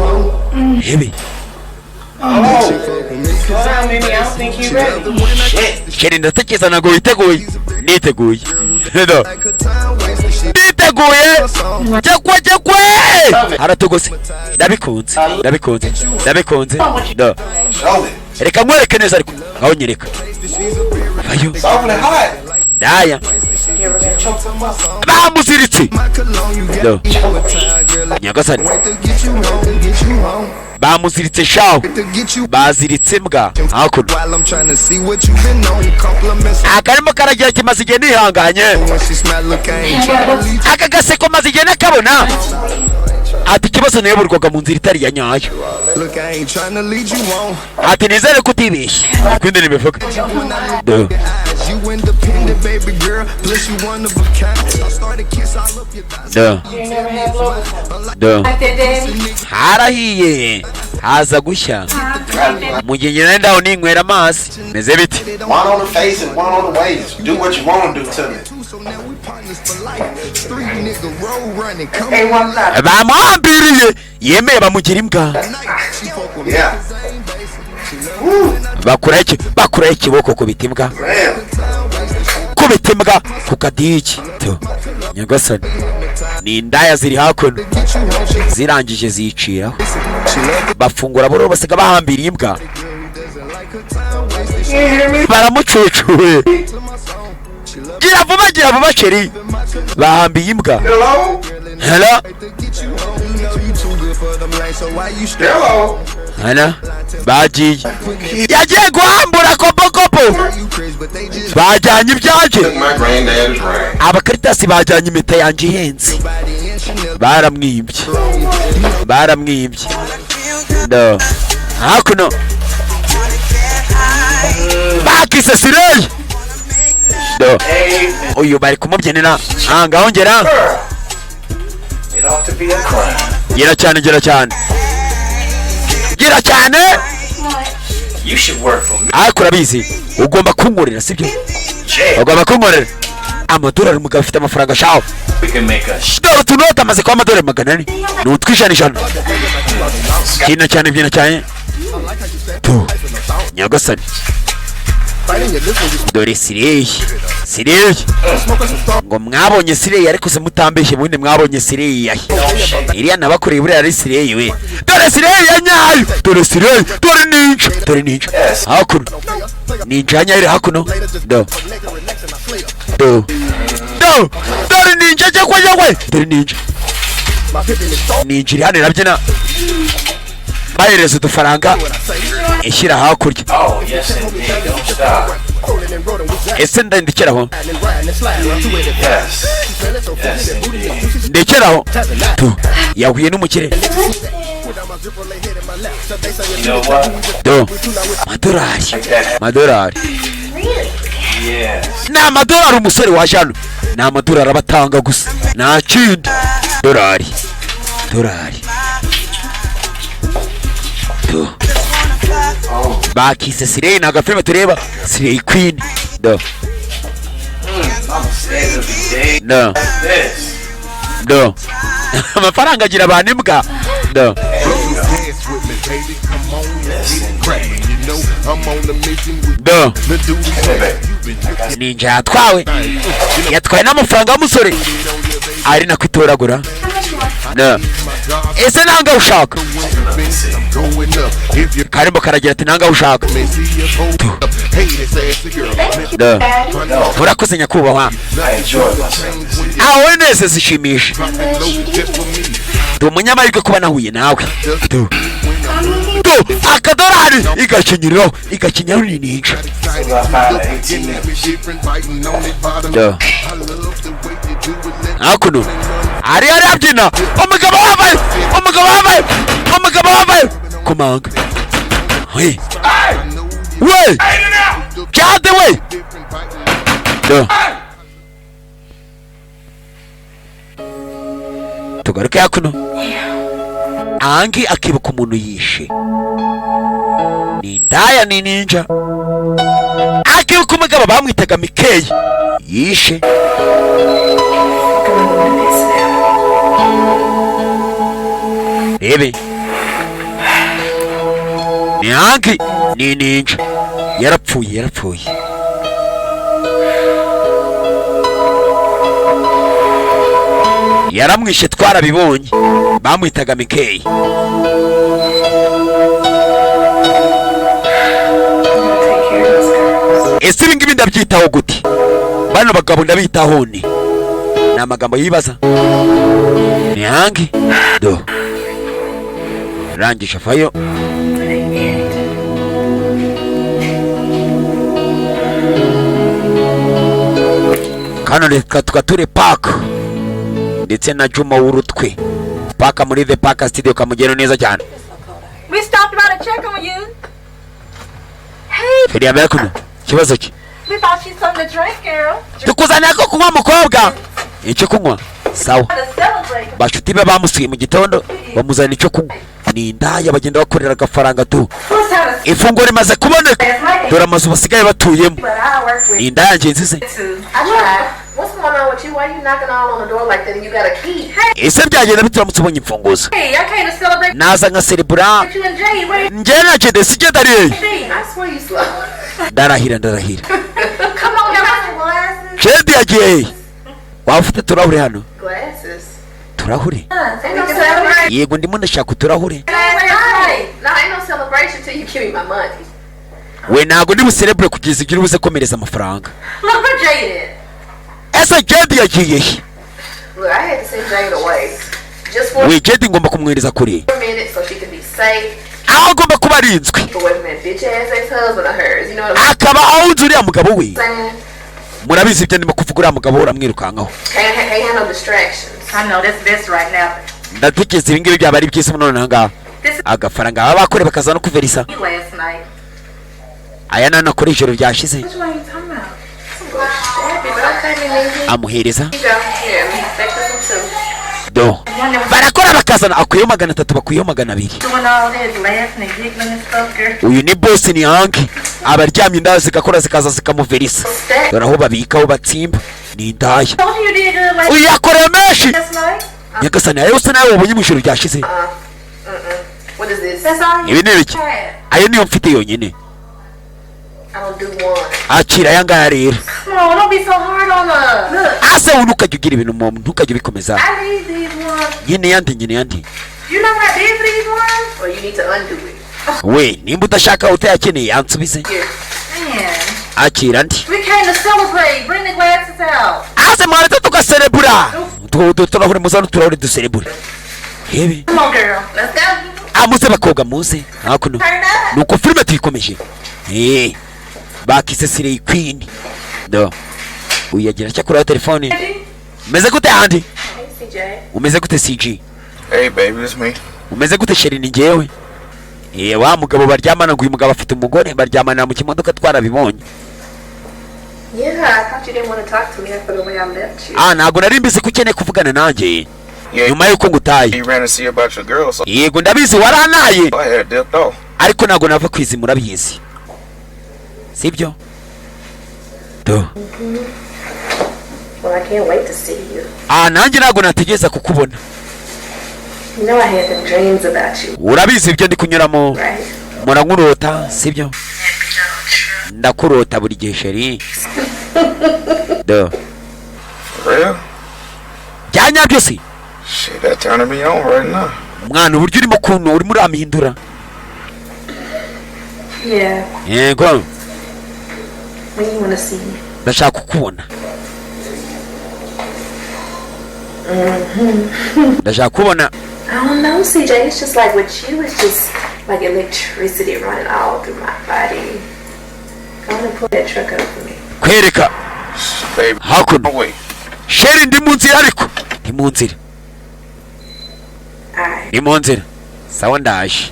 hebe sheri ndatekereza ntabwo witeguye niteguye cyakwe haratogose ndabikunze reka nkwereke neza ariko aho nyereka ayo daya bamuziritse nyagasani bamuziritse shaho baziritse mbwa hakuno akarimo karagira kimaze igihe nihanganye aka gaseko maze igihe nakabona ati ikibazo nayoborwaga mu nzira itari ya nyayo ati nizere ko utibeshye kwindi nibivuga harahiye haza gushya mu gihe nyine ndaho ninywera amazi meze biti bamuhambiriye yemeye bamugira imbwa bakuraho ikiboko kubita imbwa ku kadiki nyagasani ni indaya ziri hakuno zirangije ziciraho bafungura boro basiga bahambiriye imbwa baramucucuwe gira vuba cheri bahambiye imbwa. Hello Hello bagiye yagiye guhambura kopo bajyanye ibyaje abakaritasi bajyanye impeta yanjye ihenze baramwibye no hakuno bakise Sirey no uyu bari kumubyinira ngaho ngera gira cyane you should work for me. Kurabizi ugomba kunkorera sibyo ugomba kunkorera amadolari mugabo afite amafaranga shaho we can make us dore tunota amaze kwa amadolari 400 ni utwishanishana kina cyane tu nyagasani dore Sirey ngo mwabonye Sirey ariko se mutambeshye bundi mwabonye Sirey iriya nabakoreye buri ari Sirey we dore Sirey yanyayo dore Sirey dore ninja hakuno ninja nyayo hakuno dore ninja je kwa dore ninja iri hano irabyina bayereza udufaranga ishyira hakurya ese ndandikiraho ndekeraho tu yahuye n'umukire madorari ni amadorari umusore waje hano ni amadorari abatanga gusa nta kindi dorari bakise Sirey na gafilme tureba Sirey Queen no amafaranga agira abantu imbwa ninja yatwaye n'amafaranga y'umusore ari nakwitoragura ese nanga ushaka karimo karagira ati nanga ushaka urakoze nyakubahwa aho nese zishimisha umunyamahirwe kuba nahuye nawe akadorari igakenyeraho ni ninja hakuno ari abyina umugabo wambaye kumanga we cyade we tugaruke hakuno angi akibuka umuntu yishe ni indaya ni ninja akibuka umugabo bamwitaga Mikeyi yishe rebe ni angi ni ninja yarapfuye yaramwishe twarabibonye bamwitaga Mikeyi ese ibi ngibi ndabyitaho gute bano bagabo ndabitaho ni amagambo yibaza ni hangi rangije fayo kano reka tugature Park ndetse na Juma w'urutwe Park muri The Park Studio kamugero neza cyane. We stopped by to check on you. Feri abakuno kibazo ki? We thought you something to drink, girl. Tukuzana ko kunywa mukobwa. Icyo kunywa sawa. Bashuti be bamusuye mu gitondo bamuzana icyo kunywa. Ni indaya bagenda bakorera agafaranga tu. Ifunguro rimaze kuboneka. Dore amazu basigaye batuyemo. Ni indaya ngenzi. What's going on with you? Why are you knocking all on the door like that and you got a key? Ese byagenda bituramutse ubonye imfunguzo. Hey, I came to celebrate. Naza nka celebra. Nje na chede sije dari. I swear you slow. Darahira. Come on, you got your glasses. Chede yagiye. Wafite turahure hano. Glasses. Turahure. Ain't no celebration. Yego ndimo ndashaka turahure. No, ain't no celebration till you give me my money. We nago ndi buselebre kugeza igira ubuze komereza amafaranga. Look, we're jaded. ese Jade yagiye he? Look, I had to send Jade away. Just for we Jade ngomba kumwiriza kuri a minute so she can be safe. aho agomba kuba arinzwe Away from that bitch ass ex-husband of hers, you know what I'm akaba ahunze uriya mugabo we saying? murabizi ibyo ndimo kuvuga uriya mugabo uramwirukankaho Can't handle distractions. I know that's best right now. ndatekereza ibi ngibi byaba ari byiza none ahangaha agafaranga baba bakore bakaza no kuverisa Last night. aya nana kuri ijoro ryashize Which one are you talking about? amuhereza You go. Yeah, expect them too. do barakora bakazana akwiyeho 300 bakwiyeho 200 Doing all this laughing and giggling and stuff, girl. uyu ni boss ni hangi abaryamye indazi zigakora zikaza zikamuverisa dore aho babikaho batsimba ni indaya Told you you did good last uyu yakoreye menshi last night. nyagasani ayo se nawe wabonye mu ijoro ryashize What is this? That's all you ibi ni ibiki had. ayo niyo mfite yonyine I don't do one. akira aya ngaya rero Come on, don't be so hard on us. Look, ase ubu ntukajya ugira ibintu mu ntukajya ubikomeza I need these ones. nyine yandi You know what I did for these ones? Or you need to undo it. we nimba udashaka utayakeneye yansubize Here. Man, akira ndi we came to celebrate. Bring the glasses out. ase mwaretse tugaserebura turahure muzano turahure duserebura hebe Come on, girl. Let's go. amuze bakobwa muze hakuno Turn up. nuko filime tuyikomeje bakise Slay Queen do uyagira cyakora telefone umeze gute handi Hey, CJ. umeze gute CG Hey, baby, it's me. umeze gute sheri ni ngewe wa mugabo baryamana ngo uyu mugabo afite umugore baryamana mu kimodoka twarabibonye Yeah, I thought you didn't want to talk to me after the way I left you. ntago nari mbizi ko ukeneye kuvugana nanjye Yeah, nyuma yuko ngutaye you ran to see about your girl, so yego ndabizi waranaye I had dipped off. ariko ntago nava kwizima urabizi sibyo do Well, I can't wait to see you. nanjye ntago nategereza kukubona You know I had them dreams about you, urabizi ibyo ndi kunyuramo right? mpora nkurota sibyo ndakurota buri gihe sheri do For real? byanyabyo si Shit, that turning me on right now. mwana uburyo urimo kuntu urimo uramihindura Yeah. yego When you want to see me? ndashaka kukubona ndashaka kubona I don't know, CJ. It's just like with you, it's just like electricity running all through my body. Go on and pull that truck up for me. kwereka Baby, hakuno no way. sheri ndi mu nzira ariko ndi mu nzira Alright. ndi mu nzira sawa ndaje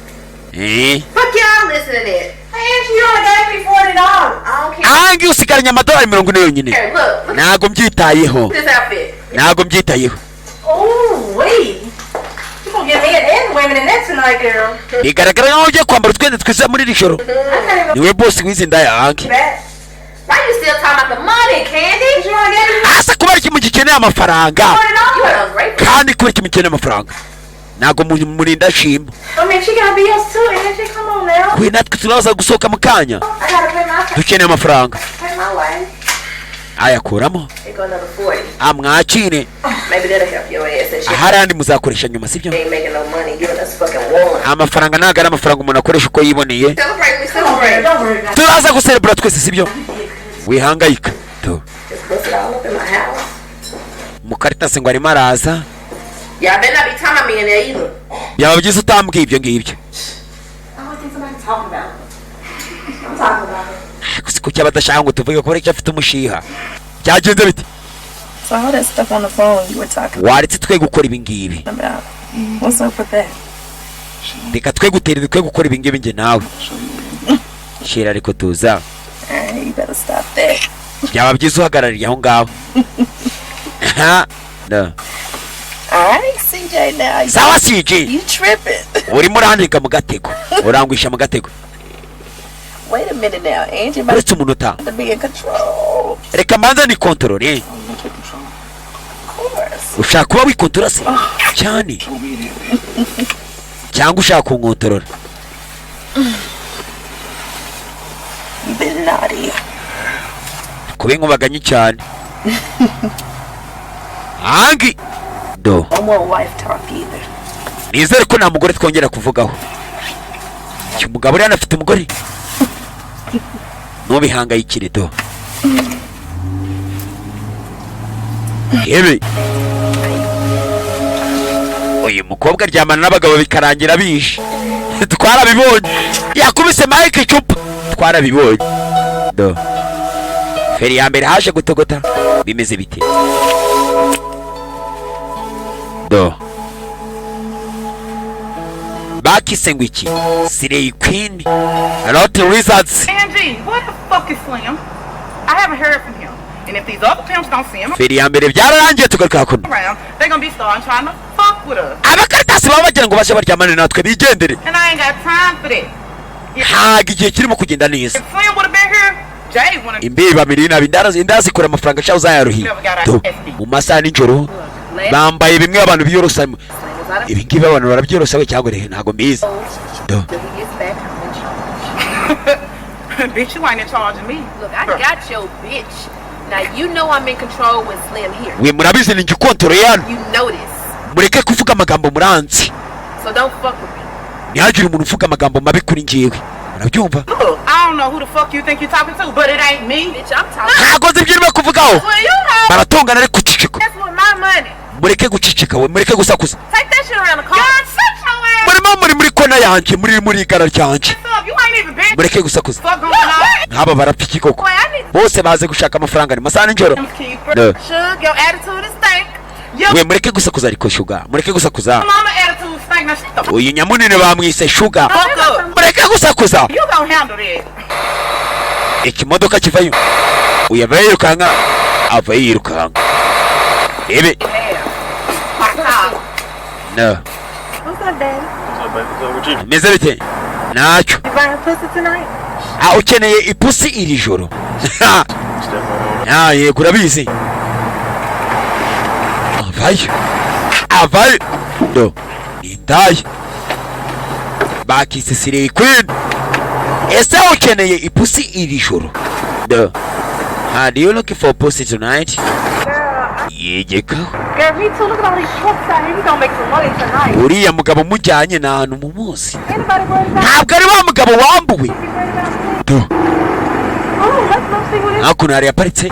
Fuck y'all listening to it. Hey, you only gave me $40. I don't care. ahangi usigaranye $40 yonyine Here, look ntago mbyitayeho at this outfit. ntago mbyitayeho Ooh, wee. You gonna get me and women in that tonight, girl. bigaragara nkaho ugiye kwambara utwenda twiza muri iri joro I can't even niwe bosi w'izi ndaya hangi that. Why you still talking about the money, Candy? You wanna get me asa kubera ikintu gikeneye amafaranga You $40? are ungrateful. kandi kubera ikintu gikeneye amafaranga ntago murinda shima I mean, she gotta be yours too, Angie. Come on now. kwe natwe turaza gusohoka mu kanya I gotta pay my dukeneye amafaranga Pay my way. ayakuramo Here go another 40. mwakire Maybe that'll help your ass and shit. ahari andi muzakoresha nyuma sibyo They ain't making no money giving us fucking one. amafaranga ntago ari amafaranga umuntu akoresha uko yiboneye Celebrate, we Come on, girl. celebrate. Don't worry about it. turaza guserebura twese sibyo wihangayika to Just bust it all up in my house. mukaritasi ngo arimo araza Y'all better not be talking me in there either. byaba byiza utambwiye ibyo ngibyo I always think somebody's talking about it. I'm talking about it. gusa kuki abadashaka ngo tuvuge ko icyo afite umushiha byagenze bite So all that stuff on the phone you were talking waretse twe gukora ibi ngibi about, what's up with that? reka twe guterera twe gukora ibi ngibi njye nawe shira ariko tuza You better stop that. byaba byiza uhagarariye aho ngaho no Alright, CJ now. sawa CJ You tripping. urimo urandika mu gatego urangwisha mu gatego Wait a minute now. Angie might uretse umunota have to be in control. reka mbanza ni kontrole Of course. ushaka kuba wikontorora se cyane cyangwa ushaka kunkontorora You've been naughty. kuba inkubaganye cyane hangi do No more wife talk either. nizere ko nta mugore twongera kuvugaho uyu mugabo rero anafite umugore ntubihangayikire do Yewe uyu mukobwa aryamana n'abagabo bikarangira bishe. Twarabibonye. Yakubise Mike icupa. Twarabibonye. Do. Feri ya mbere haje gutogota. Bimeze bite? Do. Bakise ngo iki? Slay Queen. Lot Wizards. Angie, what the fuck is Slim? I haven't heard from him. And if these other pimps don't see him Feri ya mbere byararangiye tugaruka kuno. around, they're gonna be starting trying to fuck with us. Abakaritasi baba bagira ngo baje baryamane natwe bigendere. And I ain't got time for that. Ntago igihe kirimo kugenda neza. If Slim would have been here, Jay wouldn't Imbiba mirina bindazi kura amafaranga shaho zayaruhi. Mu masaha nijoro bambaye bimwe abantu biyorosa. Ibi ngibi abantu barabyorosa we cyangwa rehe ntago mbizi. Bitch, you ain't in charge of me. Look, I got your bitch. Now you know I'm in control when Slim here. We murabizi ni ngikontrole yana. You know this. Mureke kuvuga amagambo muranzi. So don't fuck with me. Ntihagire umuntu uvuga amagambo mabi kuri ngiyewe. Urabyumva? Look, I don't know who the fuck you think you're talking to, but it ain't me. Bitch, I'm talking. Ntago nzi ibyo urimo kuvugaho. Well, you know. Baratongana ari kucicika. That's with my money. Mureke gucicika we, mureke gusakuza. Take that shit around the car. God, shut your ass. Muri kona yanjye, muri igara ryanjye. up. You ain't even been. Mureke gusakuza. Fuck going on. Nk'aba barapiki koko. Boy, I need Bose baze gushaka amafaranga ni masaha nijoro. No. Sugar, your attitude is stank. We mureke gusakuza ariko Sugar. Mureke gusakuza. Mama attitude stank. Now shut the Uyu nyamunini bamwise Sugar. fuck up. Mureke gusakuza. You gonna handle that. Ikimodoka kivayo. Uyu ava yirukanka. Ava yirukanka. Ebe. No. What's up, Daddy? Meze bite? Nacho. You buying pussy tonight? Ukeneye ipusi iri joro. Yego urabizi. Avayo. Do. Itaye. Bakise Slay Queen. Ese ukeneye ipusi iri joro. Do. Do you looking for pussy tonight? Yegeka. Girl, me too. Look at all these trucks out here. We gonna make some money tonight. Uriya mugabo mujyanye na hantu mu munsi. Anybody worried about? Ntabwo ari wa mugabo wambuwe. Do. Oh, let's go see what it's. Hakuno hari aparitse.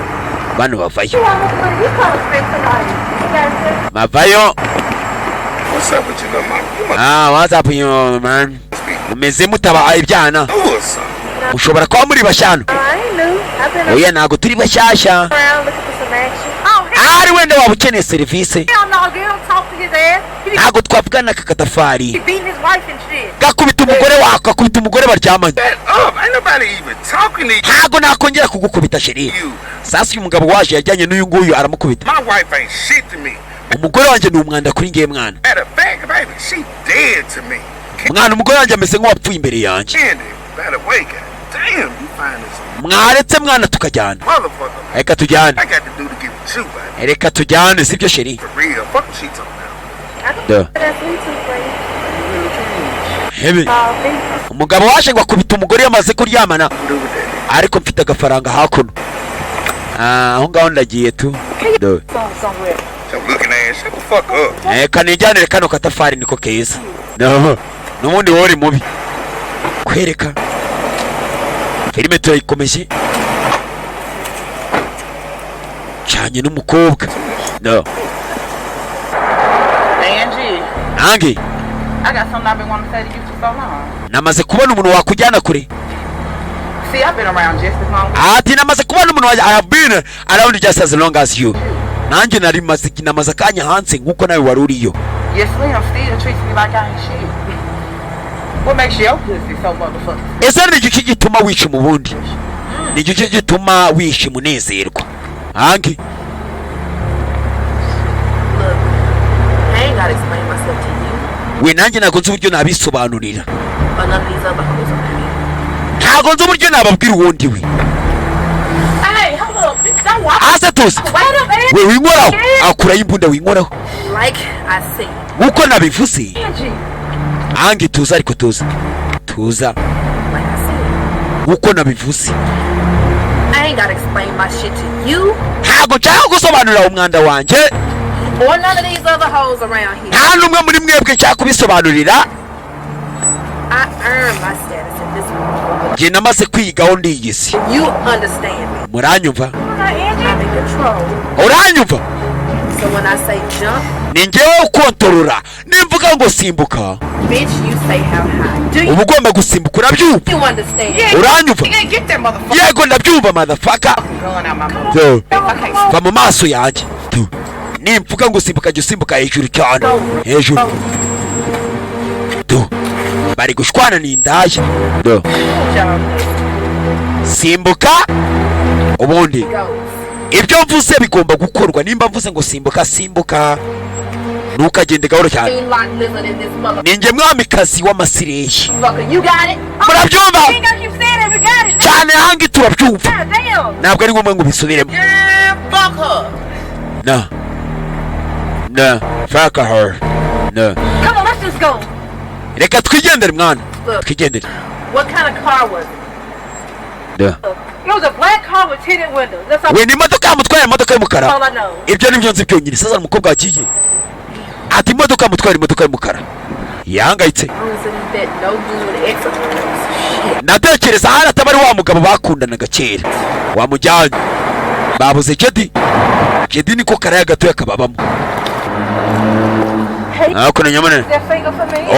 Bano bavayo. You want to spend tonight? You guys said. Mavayo. What's up with you, little mama? What's up you man? Mumeze mutaba ibyana. Ushobora kuba muri bashano. I ain't new. I've been Oya ntago turi bashyashya. around looking for some action. Oh, hell Ari wenda waba ukeneye serivisi. no, girl. Don't talk to his ass. Ntago twavugana aka He katafari. beating his wife and shit. Gakubita umugore wako, gakubita umugore baryamanye. That up. Ain't nobody even talking to Ntago nakongera kugukubita sheri. you. Sasa uyu mugabo waje yajyanye n'uyu nguyu aramukubita. My wife ain't shit to me. Umugore wanjye ni umwanda kuri ngiye mwana. Matter of fact, baby, she dead to me. Mwana umugore wanjye ameze nk'uwapfuye imbere yanjye. Candy, better wake up. Damn, you find this Mwaretse mwana tukajyana. motherfucker. Reka tujyane. I got to do to get with you, baby. Reka tujyane sibyo sheri. For real. Fuck what she talking about. Do. That's me too, friend. Hebe. Umugabo waje ngo akubita umugore yamaze kuryamana. Ariko mfite agafaranga hakuno. Aho ngaho ndagiye tu. Do. So looking ass, shut the fuck up. Kanijyanire kano katafari niko keza. No. N'ubundi wori mubi. Kwereka. Filime turayikomeje. Cyanye n'umukobwa. No. Angie, Nange. I got something I've been wanting to say to you for so long. Namaze kubona umuntu wakujyana kure. See, I've been around just as long. Ati namaze kubona umuntu I have been around just as long as you. Nanjye namaze akanya hanze nkuko nawe wari uriyo. Yes, Slim still treats me like I ain't shit. What makes your pussy so motherfucking? Ese ni iki gituma wisha mu bundi? Ni iki gituma wisha munezerwa? Ange. I ain't gotta explain myself to you. We nanjye ntago nzi uburyo nabisobanurira. But none of these other hoes are me. Ntago nzi uburyo nababwira uwundi we. Hey, hold up, bitch. Don't walk. Ase tuzi. Wait up, man. We winkoraho. Akuraho imbunda winkoraho. Like I said. Nkuko nabivuze. Angie. Ange tuza ariko tuza. Tuza. Like I said. Nkuko nabivuze. I ain't gotta explain my shit to you. Ntago nshaka gusobanurira umwanda wanjye. Or none of these other hoes around here. Nta n'umwe muri mwebwe nshaka kubisobanurira. I earned my status in this world. Njye namaze kwigaho ndiyisi. You understand me. Muranyumva? I'm in control. Uranyumva? So when I say jump, ningewe ukontorora nimvuga ngo simbuka bitch, you say how high. Do you? uba ugomba gusimbuka urabyumva You understand? uranyumva Get that motherfucker. yego ndabyumva motherfucker Gun out my mouth. va mu maso yanjye nimvuga ngo simbuka jya usimbuka hejuru cyane hejuru bari gushwana n'indaya simbuka ubundi ibyo mvuze bigomba gukorwa nimba mvuze ngo simbuka simbuka ntukagende gahoro cyane ninjye mwamikazi w'amasireyi murabyumva cyane hangi turabyumva ntabwo ari ngombwa ngo bisubiremo no fuck her no Come on, let's just go. reka twigendere mwana twigendere What kind of car was it? no It was a black car with tinted windows. That's all. we ni imodoka yamutwaye imodoka y'umukara All I know. ibyo nibyo nzi byonyine sasa umukobwa wakiye ati imodoka yamutwaye imodoka y'umukara yahangayitse ndatekereza hari ataba ari wa mugabo bakundanaga kera wamujyanye babuze Jedi niko karaya gatoya kababamo ako nyamane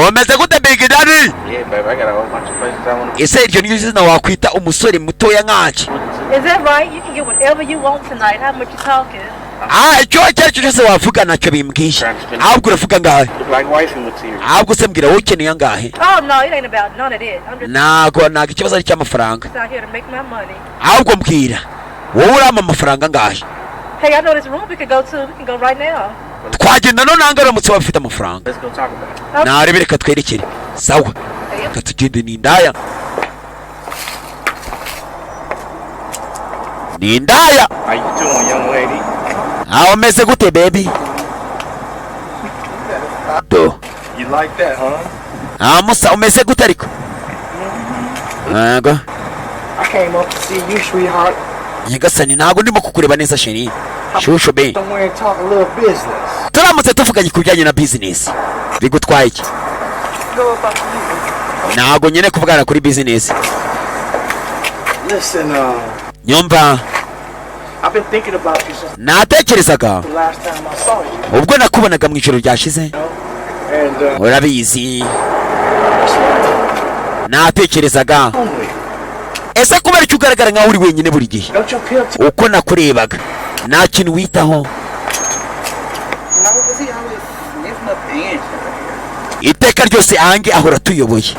omeze gute Big Daddy? Yeah, babe, I got a whole bunch of places I want to. ese iryo ni izina wakwita umusore mutoya nk'aki? Is that right? You can get whatever you want tonight. How much you talking? icyo cyo cyose wavuga nacyo bimbwiye ahubwo uravuga ngahe ahubwo se mbwira wowe ukeneye angahe Oh no, it ain't about none of that. I'm just ntago ikibazo ari cy'amafaranga out here to make my money. ahubwo mbwira wowe urama amafaranga angahe Hey, I know this room we could go to. We can go right now. twagenda none nanga uramutse bafite amafaranga narebe reka twerekere sawa reka tugende n'indaya How you doing, young lady? aho meze gute baby do You like that, huh? musa umeze gute ariko ntago I came up to see you, sweetheart. nyagasani ntago ndimo kukureba neza sheri shusho be Somewhere and talk a little business. turamutse tuvuganye ku bijyanye na business bigutwaye iki ntago nyine kuvugana kuri business Listen, nyumva I've been thinking about you since natekerezaga the last time I saw you. ubwo nakubonaga mu ijoro ryashize And urabizi natekerezaga ese kubera icyo ugaragara nkaho uri wenyine buri gihe don't you appeal to uko nakurebaga nta kintu witaho No, because he always lifting up the engine. iteka ryose ange ahora tuyoboye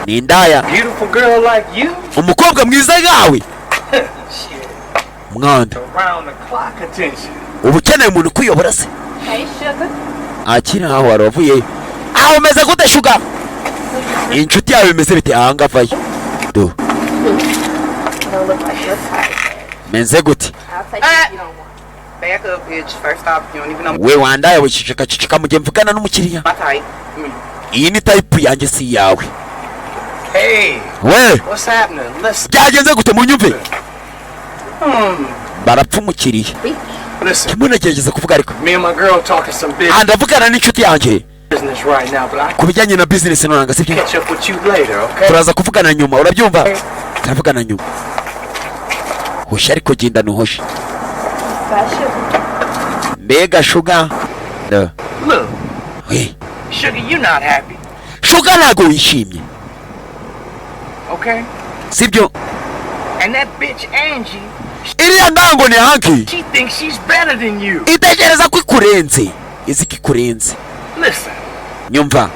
ni indaya Beautiful girl like you? umukobwa mwiza nkawe mwanda Around the clock attention. uba ukeneye umuntu ukuyobora se Hey, sugar. akiri aho wari wavuye aho umeze gute shuga inshuti yawe imeze bite ahanga avayo do You don't look like you're tired. meze gute I'll take it if you don't want. Back up, bitch. First off, you don't even know we wandaya we ciceka mugihe mvugana n'umukiriya my type. iyi ni type yanjye si iyawe Hey, we what's happening? Listen. byagenze gute munyumve barapfumukiriye Listen. kimwe nagerageza kuvuga ariko Me and my girl talking some ndavugana n'inshuti yanjye business right now, but I ku bijyanye na business nonanga sibyo catch up with you later, okay? turaza kuvugana nyuma urabyumva turavugana nyuma hoshi ariko genda nuhoshe mbega shuga no Look, we sugar, you not happy, shuga ntago wishimye okay? sibyo And that bitch Angie, iriya ndango ni hanki she thinks she's better than you. itekereza ko ikurenze izi ko ikurenze Listen, nyumva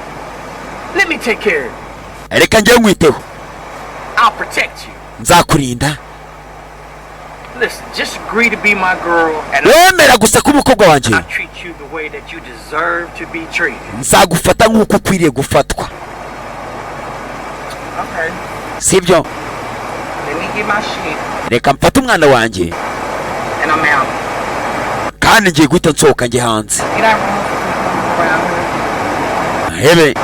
let me take care of you. reka njye nkwiteho I'll protect you. nzakurinda Listen, just agree to be my girl, and wemera gusa ko umukobwa wanjye I'll treat you the way that you deserve to be treated. nzagufata nk'uko ukwiriye gufatwa Okay, sibyo let me get my shit, reka mfate umwana wanjye and I'm out. kandi ngiye guhita nsohoka njye hanze Get out around here. hebe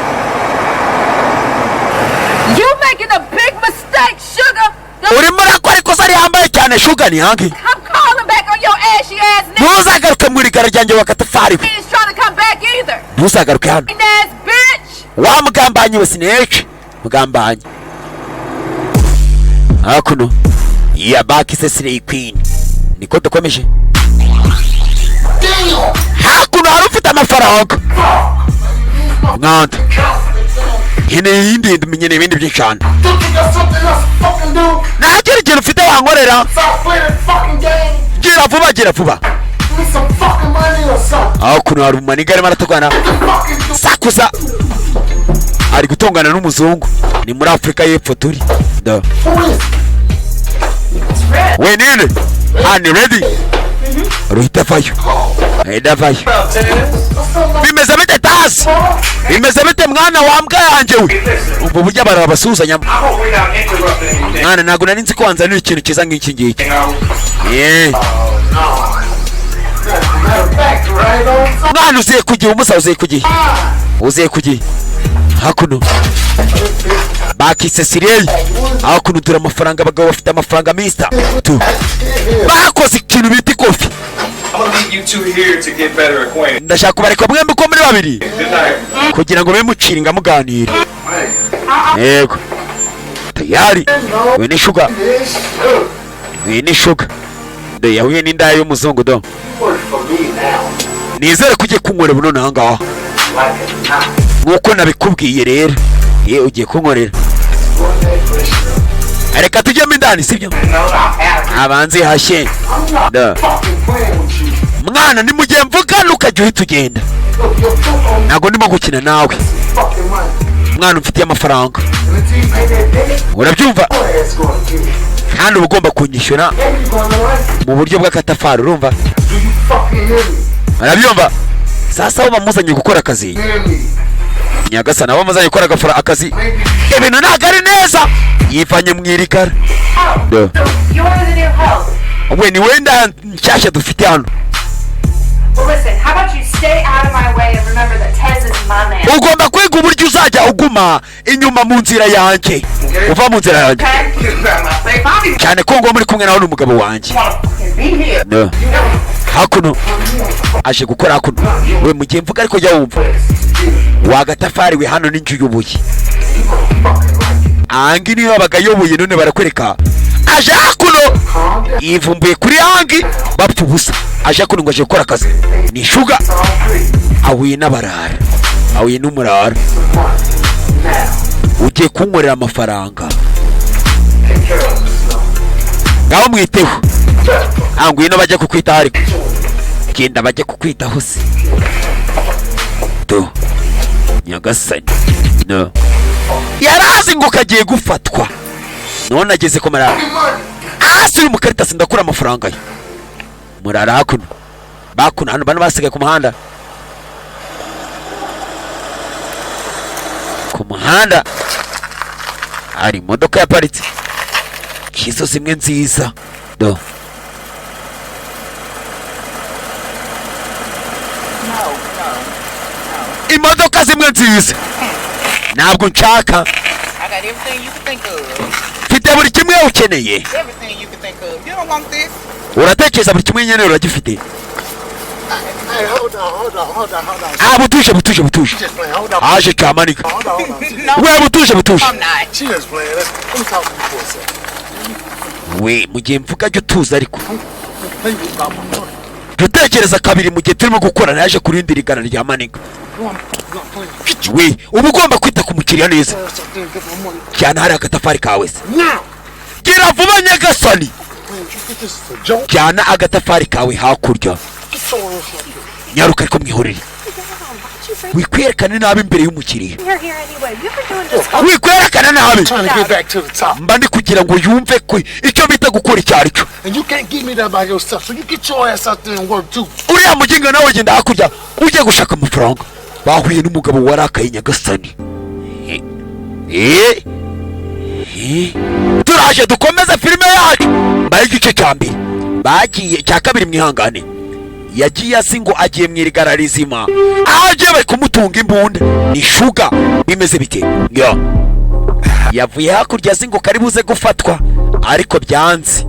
You making a big mistake, sugar. urimo urakora ikosa rihambaye cyane shuga ni hanki I'm calling back on your ashy ass nigga. ntuzagaruke mu irigara ryanjye wakatafari He ain't trying to come back either. ntuzagaruke hano Ass bitch. wa mugambanyi we sineke mugambanyi hakuno iya baki se Slay Queen niko dukomeje amafaranga mwanda hene yindi ndamenye ibindi byinshi cyane ntagira ikintu ufite wankorera gira vuba aho kuno hari umaniga arimo aratugana sakuza ari gutongana n'umuzungu ni muri Afrika y'Epfo turi we nene ani ready ruhita vayo bimeze bite tasi bimeze bite mwana wambwa yanjye we umva burya barabasuzanya mwana ntabwo nari nzi ko wanzanira ikintu kiza nk'iki ngiki mwana uziye kugihe umusa uziye kugihe hakuno bakise sireye hakuno dura amafaranga abagabo bafite amafaranga mister tu bakoze ikintu bita ikofi ndashaka kubareka mwembi ko muri babiri kugira ngo bemuciringa muganira yego tayari we ni sugar do yahuye n'indaya y'umuzungu do nizere kujye kunkorera buno nangaho nkuko nabikubwiye rero ugiye kunkorera reka tujyemo indani sibyo abanze hashye mwana ni mugihe mvugana ukajya uhita ugenda ntabwo ndimo gukina nawe mwana umfitiye amafaranga urabyumva kandi uba ugomba kunyishyura mu buryo bw'akatafari urumva urabyumva sasa aho bamuzanye gukora akazi nyagasana abo bamuzanye gukora akazi ibintu ntabwo ari neza yivanye mu irigara we ni wenda nshyashya dufite hano ugomba kwiga uburyo uzajya uguma inyuma mu nzira yanjye uva mu nzira yanjye cyane ko ngo muri kumwe nawe n'umugabo wanjye hakuno aje gukora hakuno we mu gihe mvuga ariko jya wumva wagatafari we hano n'inzu y'ubuye angi niyo bagayoboye none barakwereka aje hakuno yivumbuye kuri angi bapfa ubusa aje hakuno ngo aje gukora akazi ni sugar ahuye n'abarara ahuye n'umurara ugiye kunkorera amafaranga ngaho mwiteho anguye no bajya kukwitaho ariko genda bajya kukwitaho se do nyagasani no yarazi ngo kagiye gufatwa none ageze ko marara hasi uri mu karitasi ndakura amafaranga ye murara hakuno bakuna hano bano basigaye ku muhanda hari imodoka yaparitse kiso zimwe nziza do imodoka zimwe nziza ntabwo nshaka mfite buri kimwe ukeneye uratekereza buri kimwe nyine uragifite butuje aje kamanika we butuje we mu gihe mvuga jya utuza ariko dutekereza kabiri mu gihe turimo gukora naje kurindira igana rya manika we uba ugomba kwita ku mukiriya neza cyane hari agatafari kawe se gira vuba nyagasani cyane agatafari kawe hakurya nyaruka ariko mwihorere wikwerekane nabi imbere y'umukiriya wikwerekane nabi mba ndi kugira ngo yumve ko icyo bita gukora icyo ari cyo uriya muginga nawe genda hakurya ujye gushaka amafaranga bahuye n'umugabo warakaye nyagasani turaje dukomeze filime yacu mbaye igice cya mbere bagiye cya kabiri mwihangane yagiye asi ngo agiye mu irigara rizima aho agiye bari kumutunga imbunda ni sugar bimeze bite yavuye hakurya asi ngo karibuze gufatwa ariko byanze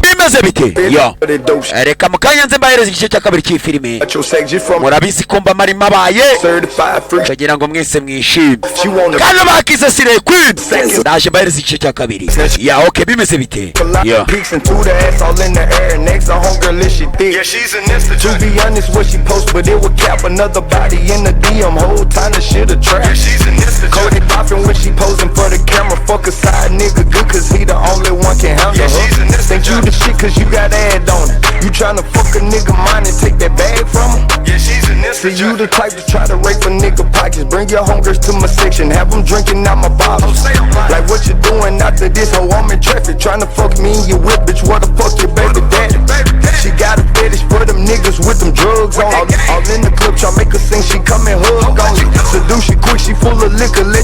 bimeze bite reka mukanya nze mbahereza igice cya kabiri cy'iyi filime murabizi ko mba marimo abaye kugira ngo mwese mwishime kandi bakize Slay Queen ndaje mbahereza igice cya kabiri okay bimeze bite if she thick. Yeah, she's an instant. To be honest, what she post, but it would cap another body in the DM. Whole time the shit a trap. Yeah, she's an instant. Cody poppin' when she posing for the camera. Fuck a side nigga good, cause he the only one can handle Yeah, her. she's an instant. Think you the shit cause you got ad on it. You tryna fuck a nigga mind and take that bag from him? Yeah, she's an See, instant. you the type to try to rape a nigga pockets. Bring your homegirls to my section, have them drinking out my bottle. Like what you doing after this, hoe, I'm in traffic. Tryna fuck me in your whip, bitch, what the fuck your baby daddy? She got a fetish for them niggas with them drugs on. All in the club, try make her sing, she come and hug on you. Seduce you quick, she full of liquor, let